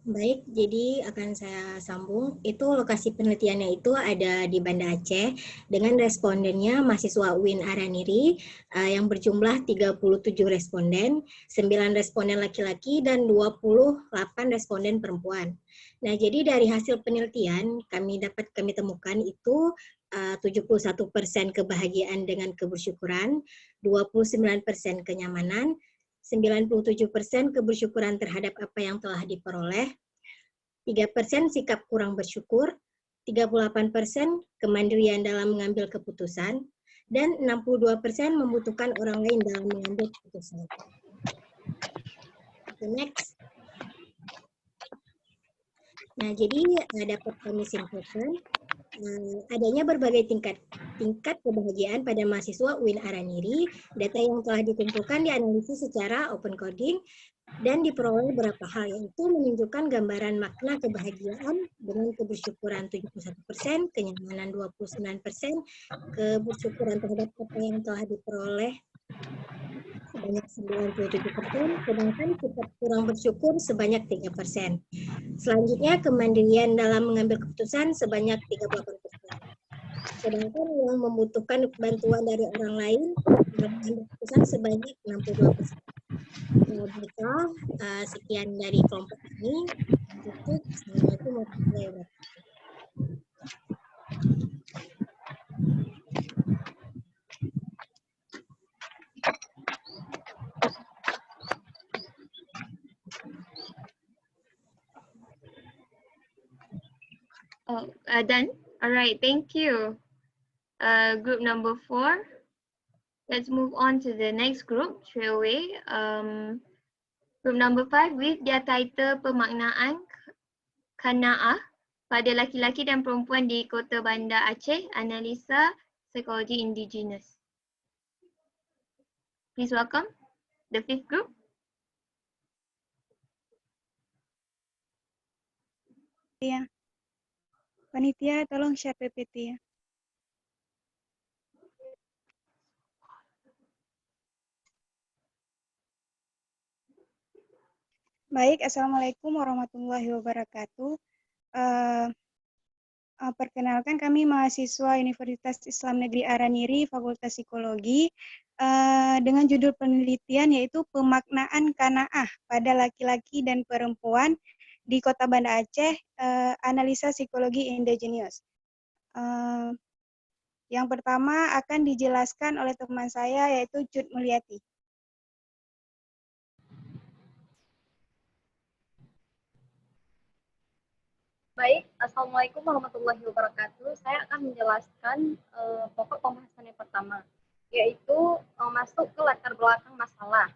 Baik, jadi akan saya sambung. Itu lokasi penelitiannya itu ada di Banda Aceh dengan respondennya mahasiswa UIN Araniri yang berjumlah 37 responden, 9 responden laki-laki dan 28 responden perempuan. Nah, jadi dari hasil penelitian kami temukan itu 71% kebahagiaan dengan kebersyukuran, 29% kenyamanan, 97% kebersyukuran terhadap apa yang telah diperoleh, 3% sikap kurang bersyukur, 38% kemandirian dalam mengambil keputusan, dan 62% membutuhkan orang lain dalam mengambil keputusan. Next. Nah, jadi dapat kami simpulkan adanya berbagai tingkat kebahagiaan pada mahasiswa UIN Araniri. Data yang telah dikumpulkan dianalisis secara open coding dan diperoleh beberapa hal, yaitu menunjukkan gambaran makna kebahagiaan dengan kebersyukuran 71%, kenyamanan 29%, kebersyukuran terhadap apa yang telah diperoleh sebanyak 97%, sedangkan sikap kurang bersyukur sebanyak 3%. Selanjutnya, kemandirian dalam mengambil keputusan sebanyak 38%. Sedangkan yang membutuhkan bantuan dari orang lain dalam mengambil keputusan sebanyak 62%. Baiklah, sekian dari kelompok ini. Assalamualaikum warahmatullahi wabarakatuh. Done. All right, thank you. Group number 4. Let's move on to the next group straight away. Group number 5 with their title Pemaknaan Qanaah pada laki-laki dan perempuan di Kota Bandar Aceh, Analisa Psikologi Indigenous. Please welcome the 5th group. Ya. Panitia, tolong share PPT ya. Baik, Assalamualaikum warahmatullahi wabarakatuh. Perkenalkan, kami mahasiswa Universitas Islam Negeri Araniri, Fakultas Psikologi, dengan judul penelitian yaitu Pemaknaan Qanaah pada laki-laki dan perempuan di Kota Banda Aceh, Analisa Psikologi Indigenous. Yang pertama akan dijelaskan oleh teman saya yaitu Cut Mulyati. Baik, Assalamualaikum warahmatullahi wabarakatuh. Saya akan menjelaskan pokok pembahasan yang pertama, yaitu masuk ke latar belakang masalah.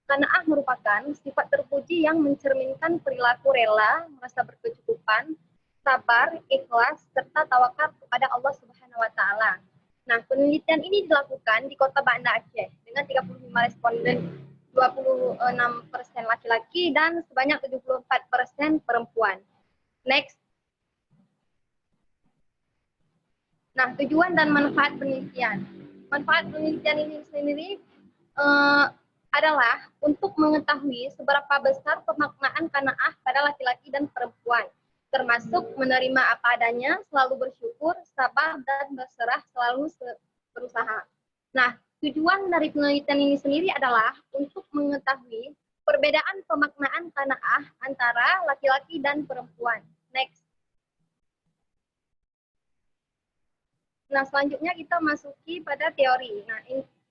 Qanaah merupakan sifat terpuji yang mencerminkan perilaku rela, merasa berkecukupan, sabar, ikhlas, serta tawakal kepada Allah Subhanahu wa Ta'ala. Nah, penelitian ini dilakukan di Kota Banda Aceh dengan 35 responden, 26% laki-laki dan sebanyak 74% perempuan. Next. Nah, tujuan dan manfaat penelitian. Manfaat penelitian ini sendiri adalah untuk mengetahui seberapa besar pemaknaan qanaah pada laki-laki dan perempuan, termasuk menerima apa adanya, selalu bersyukur, sabar, dan berserah, selalu berusaha. Nah, tujuan dari penelitian ini sendiri adalah untuk mengetahui perbedaan pemaknaan qanaah antara laki-laki dan perempuan. Next. Nah, selanjutnya kita masuki pada teori. Nah,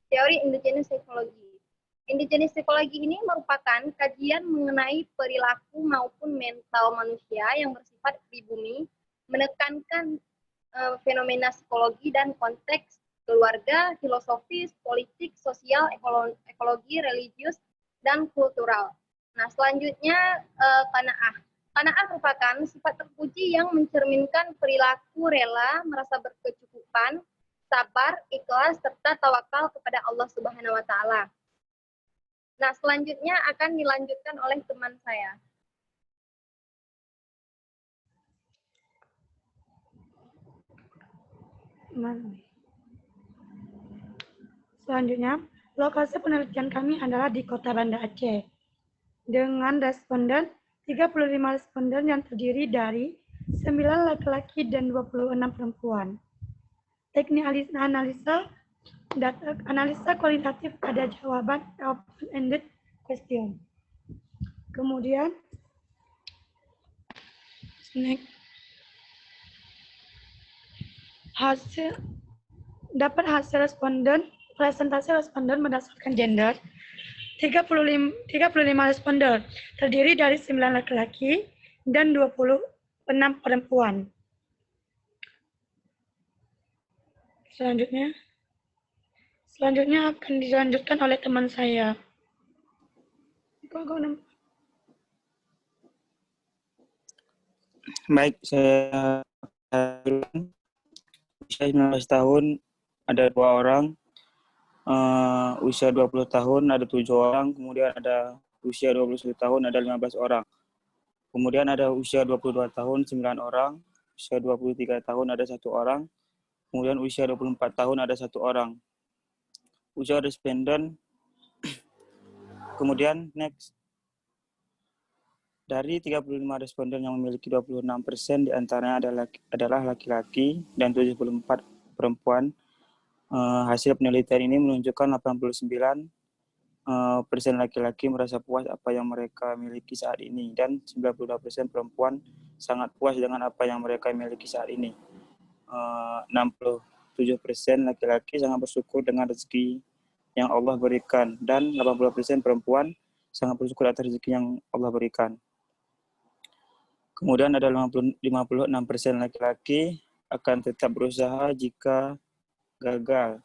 teori indigenous psychology. Indigenous psychology ini merupakan kajian mengenai perilaku maupun mental manusia yang bersifat pribumi, menekankan fenomena psikologi dan konteks keluarga, filosofis, politik, sosial, ekologi, religius, dan kultural. Nah, selanjutnya qanaah. Qanaah merupakan sifat terpuji yang mencerminkan perilaku rela, merasa berkecukupan, sabar, ikhlas, serta tawakal kepada Allah Subhanahu wa Ta'ala. Nah, selanjutnya akan dilanjutkan oleh teman saya. Selanjutnya, lokasi penelitian kami adalah di Kota Banda Aceh. Dengan responden 35 responden yang terdiri dari 9 laki-laki dan 26 perempuan. Teknik analisa kualitatif pada jawaban open-ended question. Kemudian, dapat hasil responden, presentasi responden berdasarkan gender. 35 responden terdiri dari 9 laki-laki dan 26 perempuan. Selanjutnya akan dilanjutkan oleh teman saya. Baik, saya usia 19 tahun ada 2 orang. Usia 20 tahun ada 7 orang, kemudian ada usia 21 tahun ada 15 orang. Kemudian ada usia 22 tahun 9 orang, usia 23 tahun ada 1 orang, kemudian usia 24 tahun ada 1 orang. Usia responden, kemudian next. Dari 35 responden yang memiliki 26% diantaranya adalah laki-laki dan 74 perempuan. Hasil penelitian ini menunjukkan 89% laki-laki merasa puas apa yang mereka miliki saat ini dan 92% perempuan sangat puas dengan apa yang mereka miliki saat ini. 67% laki-laki sangat bersyukur dengan rezeki yang Allah berikan dan 80% perempuan sangat bersyukur atas rezeki yang Allah berikan. Kemudian ada 56% laki-laki akan tetap berusaha jika gagal.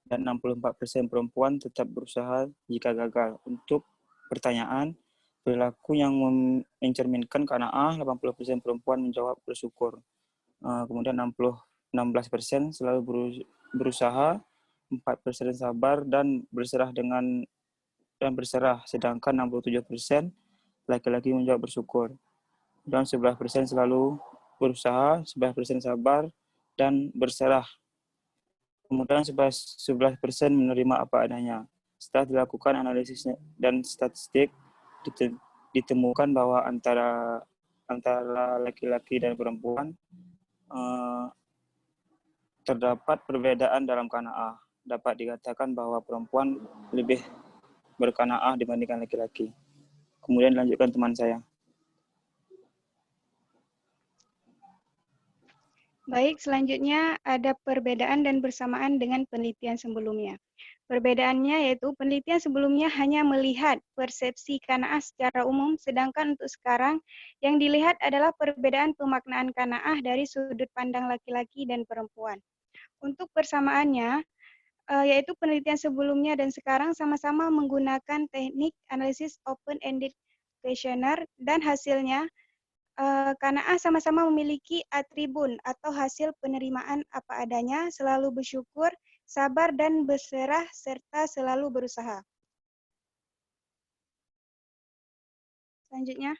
dan 64% perempuan tetap berusaha jika gagal. Untuk pertanyaan, perilaku yang mencerminkan qanaah, 80% perempuan menjawab bersyukur. Kemudian 16% selalu berusaha, 4% sabar dan berserah, sedangkan 67% laki-laki menjawab bersyukur. Dan 11% selalu berusaha, 11% sabar dan berserah. Kemudian 11% menerima apa adanya. Setelah dilakukan analisis dan statistik, ditemukan bahwa antara laki-laki dan perempuan terdapat perbedaan dalam qanaah. Dapat dikatakan bahwa perempuan lebih berqanaah dibandingkan laki-laki. Kemudian lanjutkan teman saya. Baik, selanjutnya ada perbedaan dan bersamaan dengan penelitian sebelumnya. Perbedaannya yaitu penelitian sebelumnya hanya melihat persepsi qanaah secara umum, sedangkan untuk sekarang yang dilihat adalah perbedaan pemaknaan qanaah dari sudut pandang laki-laki dan perempuan. Untuk persamaannya, yaitu penelitian sebelumnya dan sekarang sama-sama menggunakan teknik analisis open-ended questionnaire dan hasilnya qanaah sama-sama memiliki atribun atau hasil penerimaan apa adanya, selalu bersyukur, sabar dan berserah, serta selalu berusaha. Selanjutnya.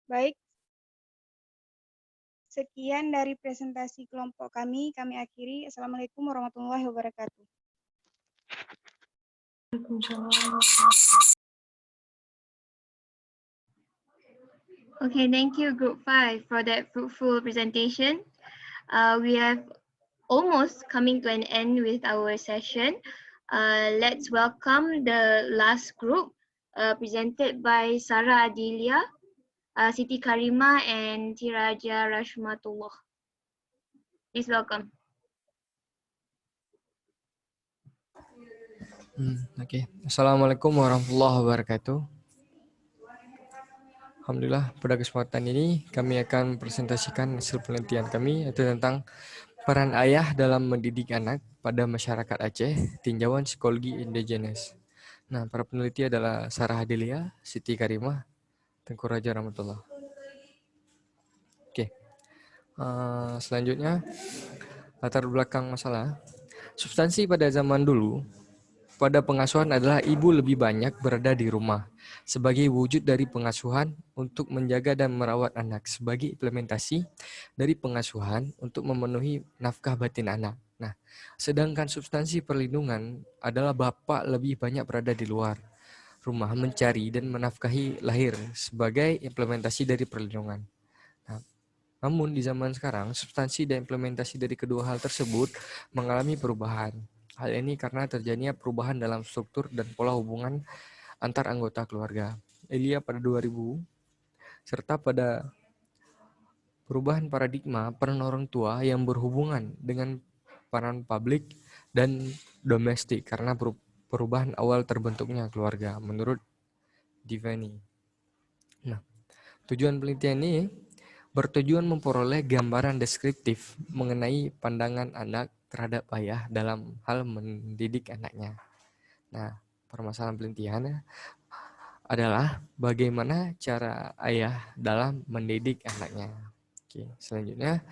Baik. Sekian dari presentasi kelompok kami akhiri. Assalamualaikum warahmatullahi wabarakatuh. Okay, thank you, Group 5, for that fruitful presentation. We have almost coming to an end with our session. Let's welcome the last group presented by Sarah Adilia, Siti Karima, and Tiraja Rashmatullah. Please welcome. Oke. Assalamualaikum warahmatullahi wabarakatuh. Alhamdulillah, pada kesempatan ini kami akan presentasikan hasil penelitian kami, yaitu tentang peran ayah dalam mendidik anak pada masyarakat Aceh, tinjauan psikologi indigenes. Nah, para peneliti adalah Sarah Adilia, Siti Karimah, Tengku Raja Rahmatullah. Oke. Selanjutnya, latar belakang masalah. Substansi pada zaman dulu, pada pengasuhan adalah ibu lebih banyak berada di rumah sebagai wujud dari pengasuhan untuk menjaga dan merawat anak, sebagai implementasi dari pengasuhan untuk memenuhi nafkah batin anak. Nah, sedangkan substansi perlindungan adalah bapak lebih banyak berada di luar rumah mencari dan menafkahi lahir sebagai implementasi dari perlindungan. Nah, namun di zaman sekarang, substansi dan implementasi dari kedua hal tersebut mengalami perubahan. Hal ini karena terjadinya perubahan dalam struktur dan pola hubungan antar anggota keluarga. Elia pada 2000, serta pada perubahan paradigma peran orang tua yang berhubungan dengan peran publik dan domestik karena perubahan awal terbentuknya keluarga menurut Divani. Nah, tujuan penelitian ini bertujuan memperoleh gambaran deskriptif mengenai pandangan anak terhadap ayah dalam hal mendidik anaknya. Nah, permasalahan penelitiannya adalah bagaimana cara ayah dalam mendidik anaknya. Oke, selanjutnya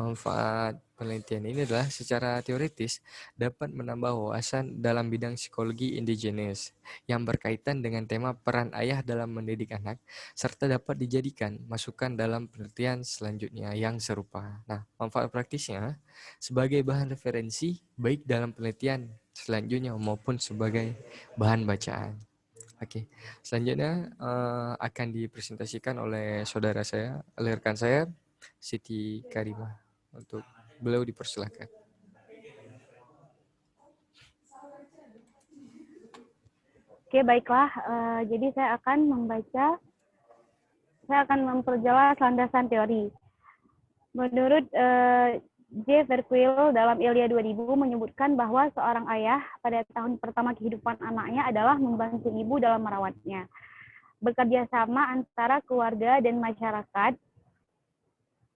manfaat penelitian ini adalah secara teoritis dapat menambah wawasan dalam bidang psikologi indigenes yang berkaitan dengan tema peran ayah dalam mendidik anak, serta dapat dijadikan masukan dalam penelitian selanjutnya yang serupa. Nah, manfaat praktisnya sebagai bahan referensi baik dalam penelitian selanjutnya maupun sebagai bahan bacaan. Oke, selanjutnya akan dipresentasikan oleh saudara saya, rekan saya, Siti Karimah. Untuk beliau dipersilakan. Oke, baiklah. Jadi saya akan memperjelas landasan teori. Menurut J. Verkuil dalam Ilya 2000 menyebutkan bahwa seorang ayah pada tahun pertama kehidupan anaknya adalah membantu ibu dalam merawatnya. Bekerja sama antara keluarga dan masyarakat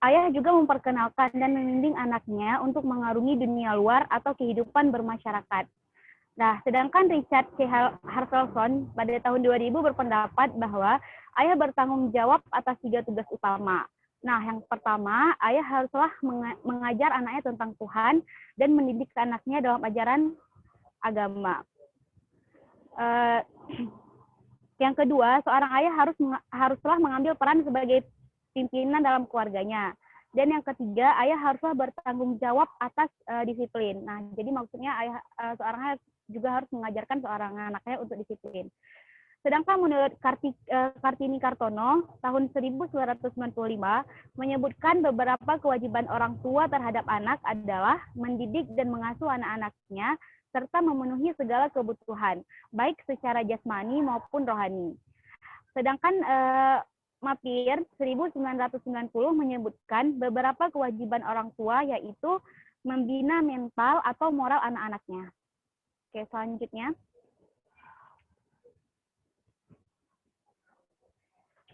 Ayah juga memperkenalkan dan membimbing anaknya untuk mengarungi dunia luar atau kehidupan bermasyarakat. Nah, sedangkan Richard C. Harselson pada tahun 2000 berpendapat bahwa ayah bertanggung jawab atas 3 tugas utama. Nah, yang pertama, ayah haruslah mengajar anaknya tentang Tuhan dan mendidik anaknya dalam ajaran agama. Yang kedua, seorang ayah haruslah mengambil peran sebagai pimpinan dalam keluarganya. Dan yang ketiga, ayah haruslah bertanggung jawab atas disiplin. Nah, jadi maksudnya seorang ayah juga harus mengajarkan seorang anaknya untuk disiplin. Sedangkan menurut Kartini Kartono, tahun 1995 menyebutkan beberapa kewajiban orang tua terhadap anak adalah mendidik dan mengasuh anak-anaknya serta memenuhi segala kebutuhan, baik secara jasmani maupun rohani. Sedangkan Mapir 1990 menyebutkan beberapa kewajiban orang tua, yaitu membina mental atau moral anak-anaknya. Oke, selanjutnya.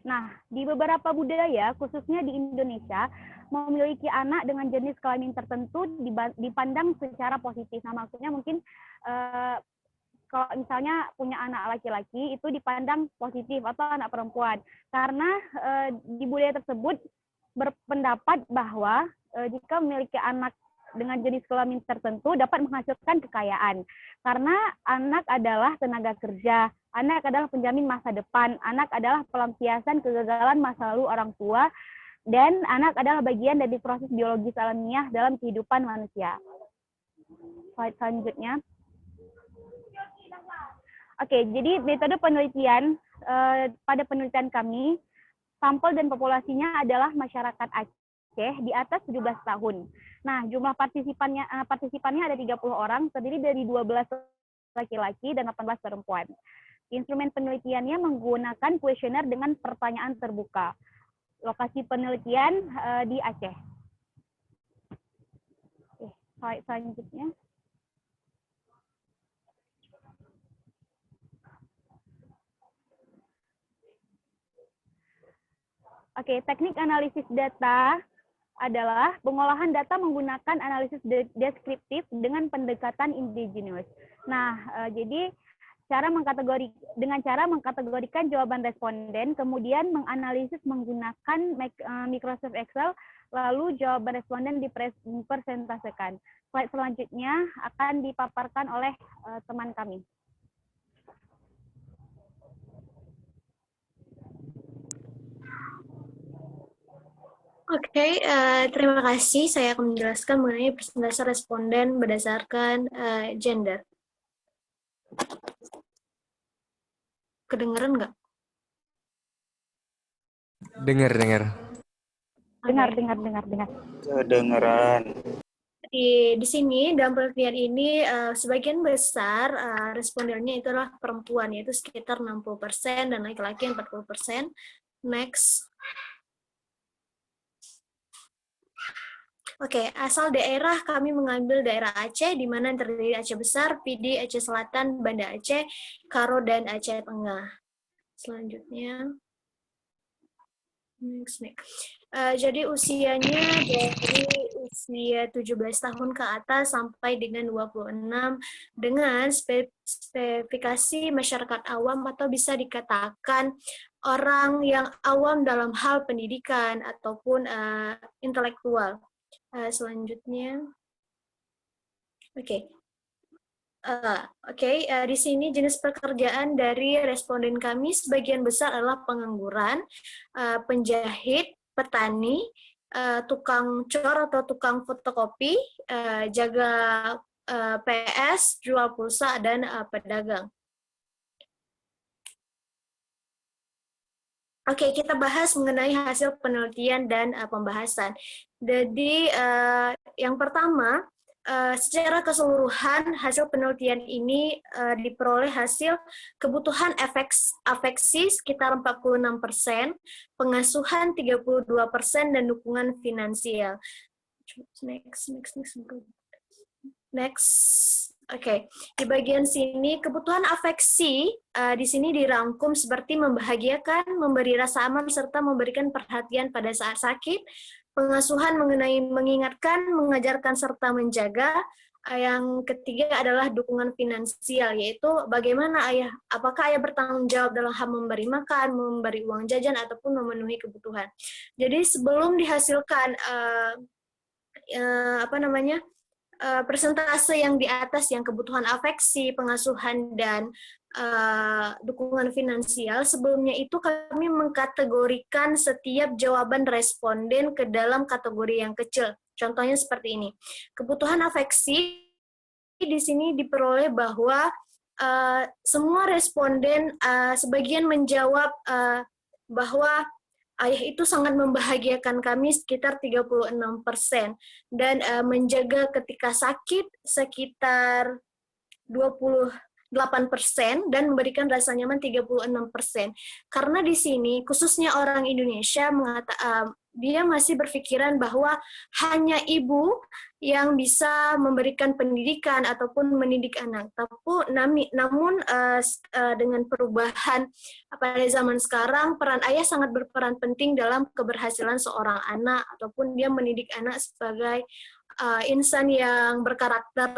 Nah, di beberapa budaya, khususnya di Indonesia, memiliki anak dengan jenis kelamin tertentu dipandang secara positif. Nah, maksudnya mungkin kalau misalnya punya anak laki-laki itu dipandang positif atau anak perempuan. Karena di budaya tersebut berpendapat bahwa jika memiliki anak dengan jenis kelamin tertentu dapat menghasilkan kekayaan. Karena anak adalah tenaga kerja, anak adalah penjamin masa depan, anak adalah pelampiasan kegagalan masa lalu orang tua, dan anak adalah bagian dari proses biologis alamiah dalam kehidupan manusia. Slide selanjutnya. Oke, jadi metode penelitian, pada penelitian kami, sampel dan populasinya adalah masyarakat Aceh di atas 17 tahun. Nah, jumlah partisipannya ada 30 orang, terdiri dari 12 laki-laki dan 18 perempuan. Instrumen penelitiannya menggunakan kuesioner dengan pertanyaan terbuka. Lokasi penelitian di Aceh. Oke, selanjutnya. Oke, teknik analisis data adalah pengolahan data menggunakan analisis deskriptif dengan pendekatan indigenous. Nah, jadi dengan cara mengkategorikan jawaban responden, kemudian menganalisis menggunakan Microsoft Excel, lalu jawaban responden dipresentasekan. Slide selanjutnya akan dipaparkan oleh teman kami. Oke, terima kasih. Saya akan menjelaskan mengenai persentase responden berdasarkan gender. Kedengeran nggak? Dengar. Dengar. Kedengeran. Di sini dalam penelitian ini sebagian besar respondennya itu adalah perempuan, yaitu sekitar 60% dan laki-laki 40%. Next. Oke, asal daerah kami mengambil daerah Aceh, di mana terdiri Aceh Besar, PD, Aceh Selatan, Banda Aceh, Karo, dan Aceh Tengah. Selanjutnya. Next. Jadi usianya dari usia 17 tahun ke atas sampai dengan 26 dengan spesifikasi masyarakat awam atau bisa dikatakan orang yang awam dalam hal pendidikan ataupun intelektual. Selanjutnya. Oke. Di sini jenis pekerjaan dari responden kami sebagian besar adalah pengangguran, penjahit, petani, tukang cor atau tukang fotokopi, jaga PS, jual pulsa, dan pedagang. Oke, kita bahas mengenai hasil penelitian dan pembahasan. Jadi, yang pertama, secara keseluruhan hasil penelitian ini diperoleh hasil kebutuhan afeksi sekitar 46%, pengasuhan 32%, dan dukungan finansial. Next. Oke, di bagian sini kebutuhan afeksi di sini dirangkum seperti membahagiakan, memberi rasa aman, serta memberikan perhatian pada saat sakit, pengasuhan mengenai mengingatkan, mengajarkan, serta menjaga. Yang ketiga adalah dukungan finansial, yaitu bagaimana apakah ayah bertanggung jawab dalam hal memberi makan, memberi uang jajan, ataupun memenuhi kebutuhan. Jadi sebelum dihasilkan persentase yang di atas, yang kebutuhan afeksi, pengasuhan, dan dukungan finansial, sebelumnya itu kami mengkategorikan setiap jawaban responden ke dalam kategori yang kecil. Contohnya seperti ini. Kebutuhan afeksi di sini diperoleh bahwa semua responden sebagian menjawab bahwa ayah itu sangat membahagiakan kami sekitar 36%, dan menjaga ketika sakit sekitar 28%, dan memberikan rasa nyaman 36%. Karena di sini khususnya orang Indonesia dia masih berpikiran bahwa hanya ibu yang bisa memberikan pendidikan ataupun mendidik anak. Namun dengan perubahan pada zaman sekarang, peran ayah sangat berperan penting dalam keberhasilan seorang anak ataupun dia mendidik anak sebagai insan yang berkarakter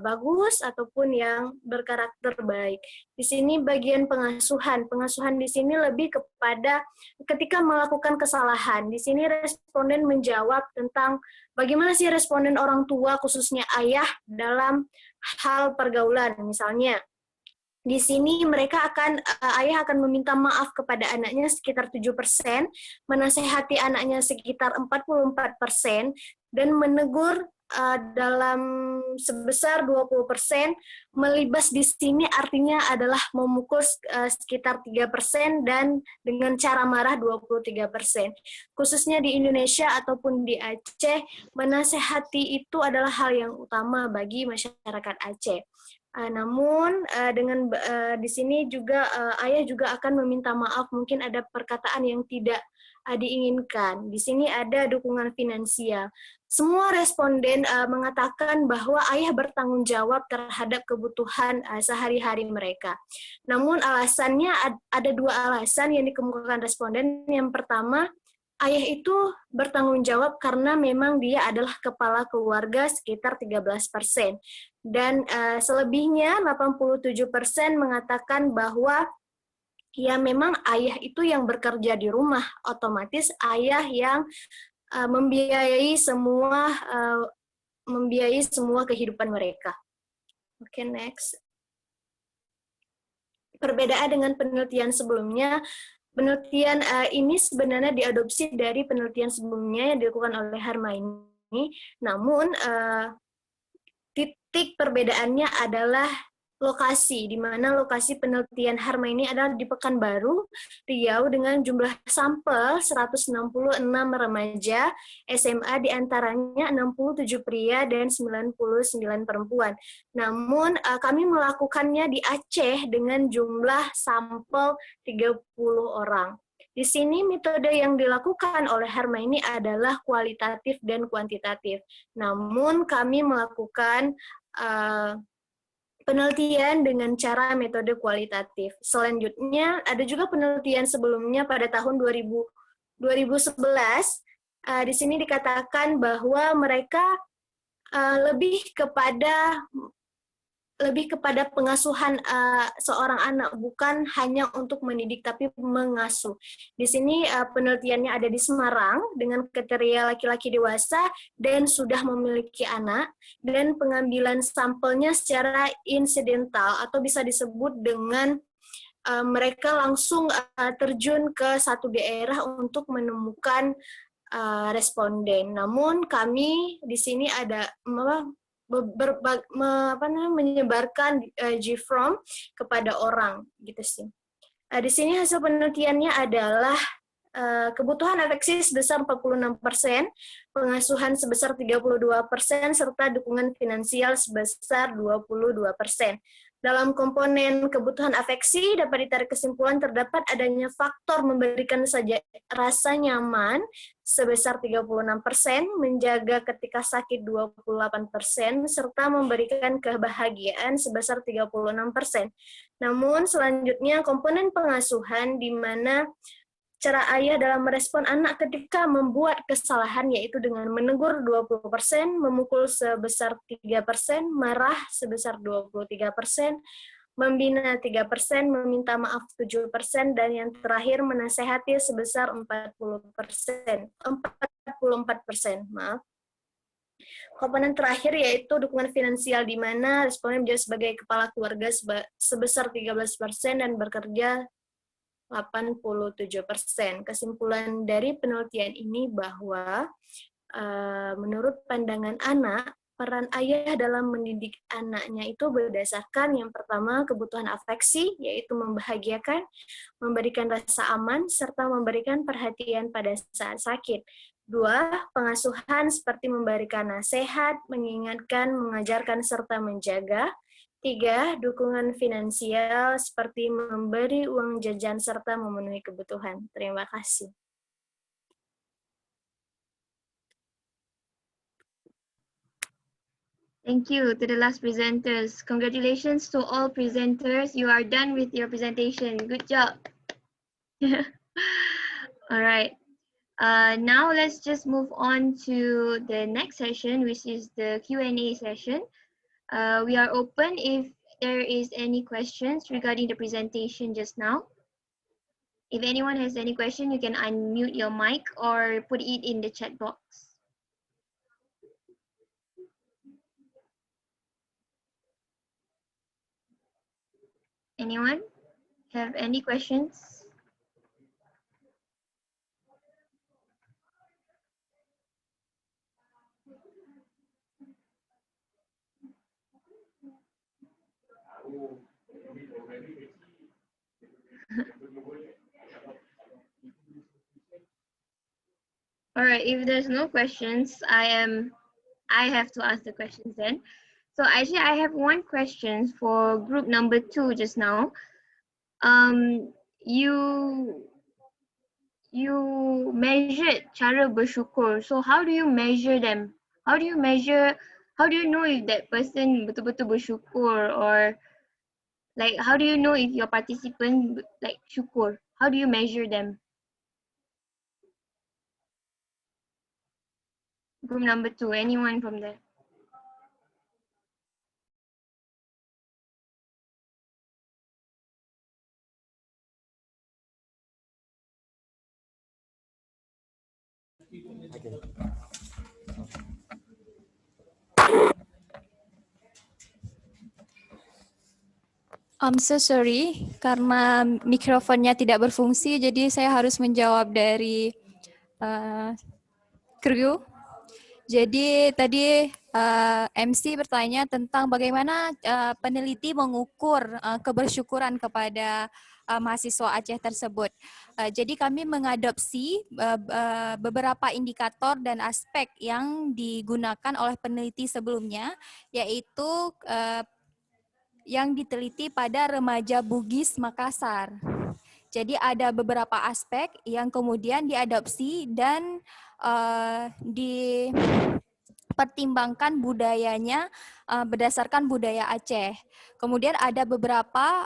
bagus ataupun yang berkarakter baik. Di sini bagian pengasuhan di sini lebih kepada ketika melakukan kesalahan. Di sini responden menjawab tentang bagaimana sih responden orang tua khususnya ayah dalam hal pergaulan. Misalnya di sini ayah akan meminta maaf kepada anaknya sekitar 7%, menasehati anaknya sekitar 44%, dan menegur dalam sebesar 20%. Melibas di sini artinya adalah memukul sekitar 3%, dan dengan cara marah 23%. Khususnya di Indonesia ataupun di Aceh, menasehati itu adalah hal yang utama bagi masyarakat Aceh. Namun di sini juga ayah juga akan meminta maaf, mungkin ada perkataan yang tidak diinginkan. Di sini ada dukungan finansial. Semua responden mengatakan bahwa ayah bertanggung jawab terhadap kebutuhan sehari-hari mereka. Namun alasannya ada dua alasan yang dikemukakan responden. Yang pertama, ayah itu bertanggung jawab karena memang dia adalah kepala keluarga sekitar 13%. Dan selebihnya 87% mengatakan bahwa ya memang ayah itu yang bekerja di rumah, otomatis ayah yang membiayai semua kehidupan mereka. Oke, next. Perbedaan dengan penelitian sebelumnya, penelitian ini sebenarnya diadopsi dari penelitian sebelumnya yang dilakukan oleh Hermione. Namun titik perbedaannya adalah lokasi, di mana lokasi penelitian Hermione adalah di Pekanbaru, Riau, dengan jumlah sampel 166 remaja SMA, diantaranya 67 pria dan 99 perempuan. Namun kami melakukannya di Aceh dengan jumlah sampel 30 orang. Di sini metode yang dilakukan oleh Hermione adalah kualitatif dan kuantitatif. Namun kami melakukan penelitian dengan cara metode kualitatif. Selanjutnya, ada juga penelitian sebelumnya pada tahun 2011. Di sini dikatakan bahwa mereka lebih kepada pengasuhan seorang anak, bukan hanya untuk mendidik tapi mengasuh. Di sini penelitiannya ada di Semarang dengan kriteria laki-laki dewasa dan sudah memiliki anak, dan pengambilan sampelnya secara insidental atau bisa disebut dengan mereka langsung terjun ke satu daerah untuk menemukan responden. Namun kami di sini ada menyebarkan GFROM kepada orang, gitu sih. Di sini hasil penelitiannya adalah kebutuhan afeksi sebesar 46%, pengasuhan sebesar 32%, serta dukungan finansial sebesar 22%. Dalam komponen kebutuhan afeksi dapat ditarik kesimpulan terdapat adanya faktor memberikan saja rasa nyaman sebesar 36%, menjaga ketika sakit 28%, serta memberikan kebahagiaan sebesar 36%. Namun selanjutnya komponen pengasuhan, di mana cara ayah dalam merespon anak ketika membuat kesalahan, yaitu dengan menegur 20%, memukul sebesar 3%, marah sebesar 23%, membina 3%, meminta maaf 7%, dan yang terakhir menasehati sebesar 44%. Maaf. Komponen terakhir yaitu dukungan finansial, di mana responden menjadi sebagai kepala keluarga sebesar 13% dan bekerja 87%. Kesimpulan dari penelitian ini bahwa menurut pandangan anak, peran ayah dalam mendidik anaknya itu berdasarkan yang pertama kebutuhan afeksi, yaitu membahagiakan, memberikan rasa aman, serta memberikan perhatian pada saat sakit. 2. Pengasuhan seperti memberikan nasihat, mengingatkan, mengajarkan, serta menjaga. 3. Dukungan finansial seperti memberi uang jajan serta memenuhi kebutuhan. Terima kasih. Thank you to the last presenters. Congratulations to all presenters. You are done with your presentation. Good job. All right. Now let's just move on to the next session, which is the Q&A session. We are open if there is any questions regarding the presentation just now. If anyone has any question, you can unmute your mic or put it in the chat box. Anyone have any questions? All right, if there's no questions, I have to ask the questions then. So actually I have one question for group number 2 just now. You measured cara bersyukur. So how do you measure them? How do you know if that person betul-betul bersyukur, or like how do you know if your participant like syukur? How do you measure them? Group number 2, anyone from there? I'm so sorry, karena mikrofonnya tidak berfungsi, jadi saya harus menjawab dari kru. Jadi tadi MC bertanya tentang bagaimana peneliti mengukur kebersyukuran kepada mahasiswa Aceh tersebut. Jadi kami mengadopsi beberapa indikator dan aspek yang digunakan oleh peneliti sebelumnya, yaitu yang diteliti pada remaja Bugis Makassar. Jadi ada beberapa aspek yang kemudian diadopsi dan dipertimbangkan budayanya berdasarkan budaya Aceh. Kemudian ada beberapa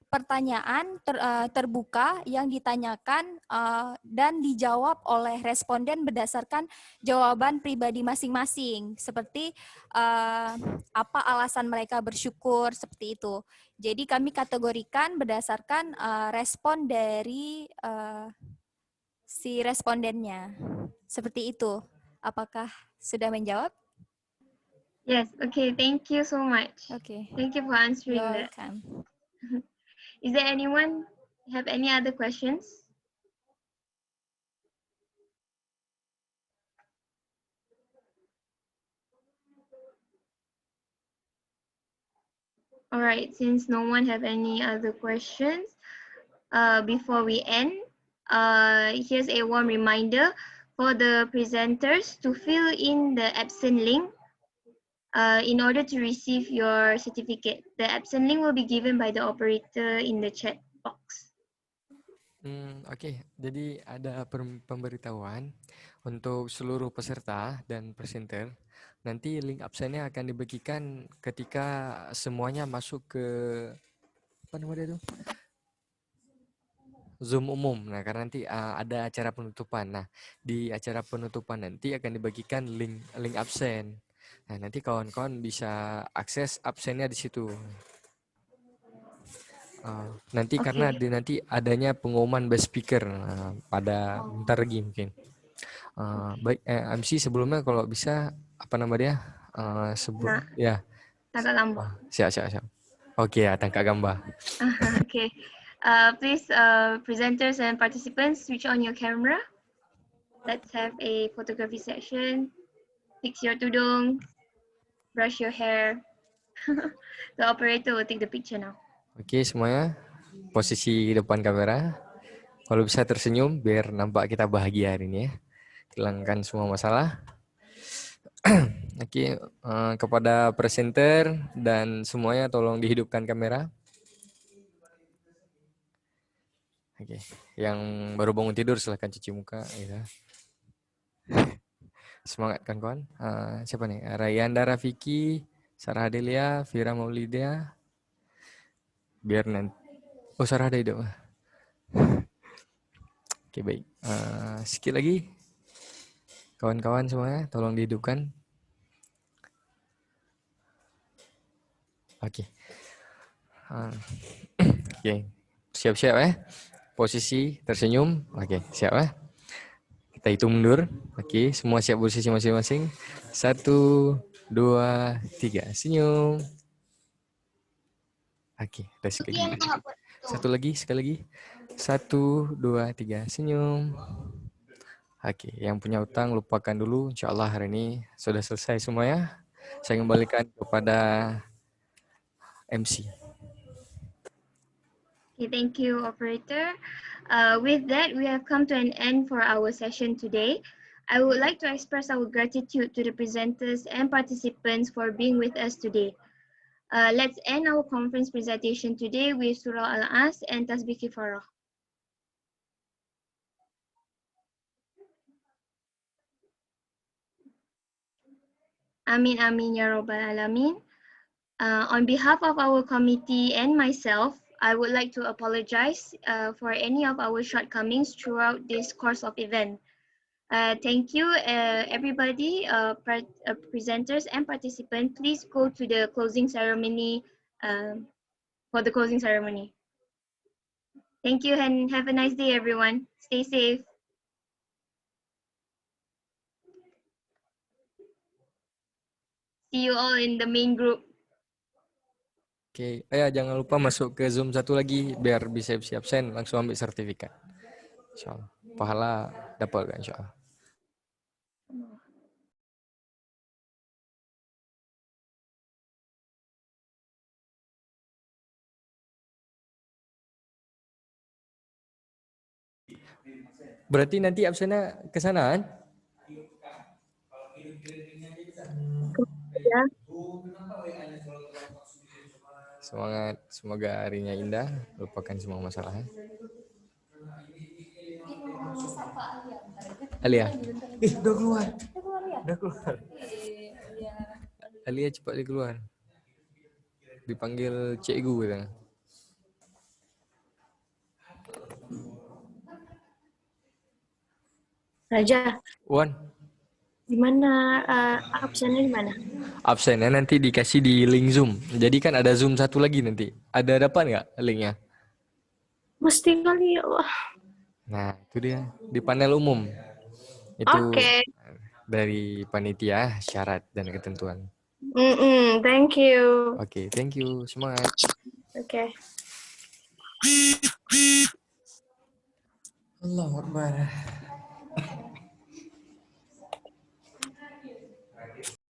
pertanyaan terbuka yang ditanyakan dan dijawab oleh responden berdasarkan jawaban pribadi masing-masing, seperti apa alasan mereka bersyukur, seperti itu. Jadi kami kategorikan berdasarkan respon dari si respondennya, seperti itu. Apakah sudah menjawab? Yes, okay, thank you so much. Okay. Thank you for answering You're that. welcome. Is there anyone have any other questions? All right, since no one have any other questions, before we end, here's a warm reminder for the presenters to fill in the absent link in order to receive your certificate. The absent link will be given by the operator in the chat box. Oke, jadi ada pemberitahuan untuk seluruh peserta dan presenter. Nanti link absennya akan dibagikan ketika semuanya masuk ke apa namanya itu? Zoom umum. Nah, karena nanti ada acara penutupan. Nah, di acara penutupan nanti akan dibagikan link absen. Nah, nanti kawan-kawan bisa akses absennya di situ. Nanti karena nanti adanya pengumuman best speaker pada bentar lagi mungkin. Baik, MC sebelumnya kalau bisa apa nama dia? Nah, ya. Tangkap gambar. Siap. Oke, ya, tangkap gambar. Okay. Please, presenters and participants, switch on your camera. Let's have a photography session. Fix your tudung. Brush your hair. The operator will take the picture now. Oke, semuanya posisi depan kamera. Kalau bisa tersenyum biar nampak kita bahagia hari ini ya. Hilangkan semua masalah. Oke, kepada presenter dan semuanya tolong dihidupkan kamera. Oke, yang baru bangun tidur silahkan cuci muka. Ya. Semangat kan kawan. Siapa nih? Rayanda Rafiki, Sarah Adelia, Vira Maulidia. Biar nanti. Oh, Sarah ada hidup. Oke, baik. Sedikit lagi. Kawan-kawan semuanya tolong dihidupkan. Oke. Oke. Siap-siap ya. Posisi tersenyum. Oke, siap ya. Kita hitung mundur. Oke, semua siap posisi masing-masing. 1, 2, 3. Senyum. Oke, udah sekali lagi. Satu lagi, sekali lagi. 1, 2, 3. Senyum. Oke, yang punya utang lupakan dulu. Insya Allah hari ini sudah selesai semuanya. Saya kembalikan kepada MC. Okay, thank you, operator. With that, we have come to an end for our session today. I would like to express our gratitude to the presenters and participants for being with us today. Let's end our conference presentation today with Surah Al-As and Tasbih Kifarah. Amin, amin, ya Rabbal Alamin. On behalf of our committee and myself, I would like to apologize for any of our shortcomings throughout this course of event. Thank you, everybody, presenters and participants. Please go to the closing ceremony for the closing ceremony. Thank you and have a nice day, everyone. Stay safe. See you all in the main group. Oke, jangan lupa masuk ke Zoom satu lagi biar bisa absen langsung ambil sertifikat. Insyaallah. Pahala dapat kan insyaallah. Berarti nanti absennya ke sana kan? Ya. Semangat, semoga harinya indah, lupakan semua masalahnya. Alia, udah keluar. Udah keluar. Alia cepat dia keluar. Dipanggil cikgu gitu. Raja. Wan. Gimana absennya di mana? Absennya nanti dikasih di link Zoom. Jadi kan ada Zoom satu lagi nanti. Ada dapat nggak linknya? Mesti kali ya Allah. Nah, itu dia di panel umum. Itu dari panitia syarat dan ketentuan. Thank you. Oke, thank you. Semangat. Oke. Allahu Akbar.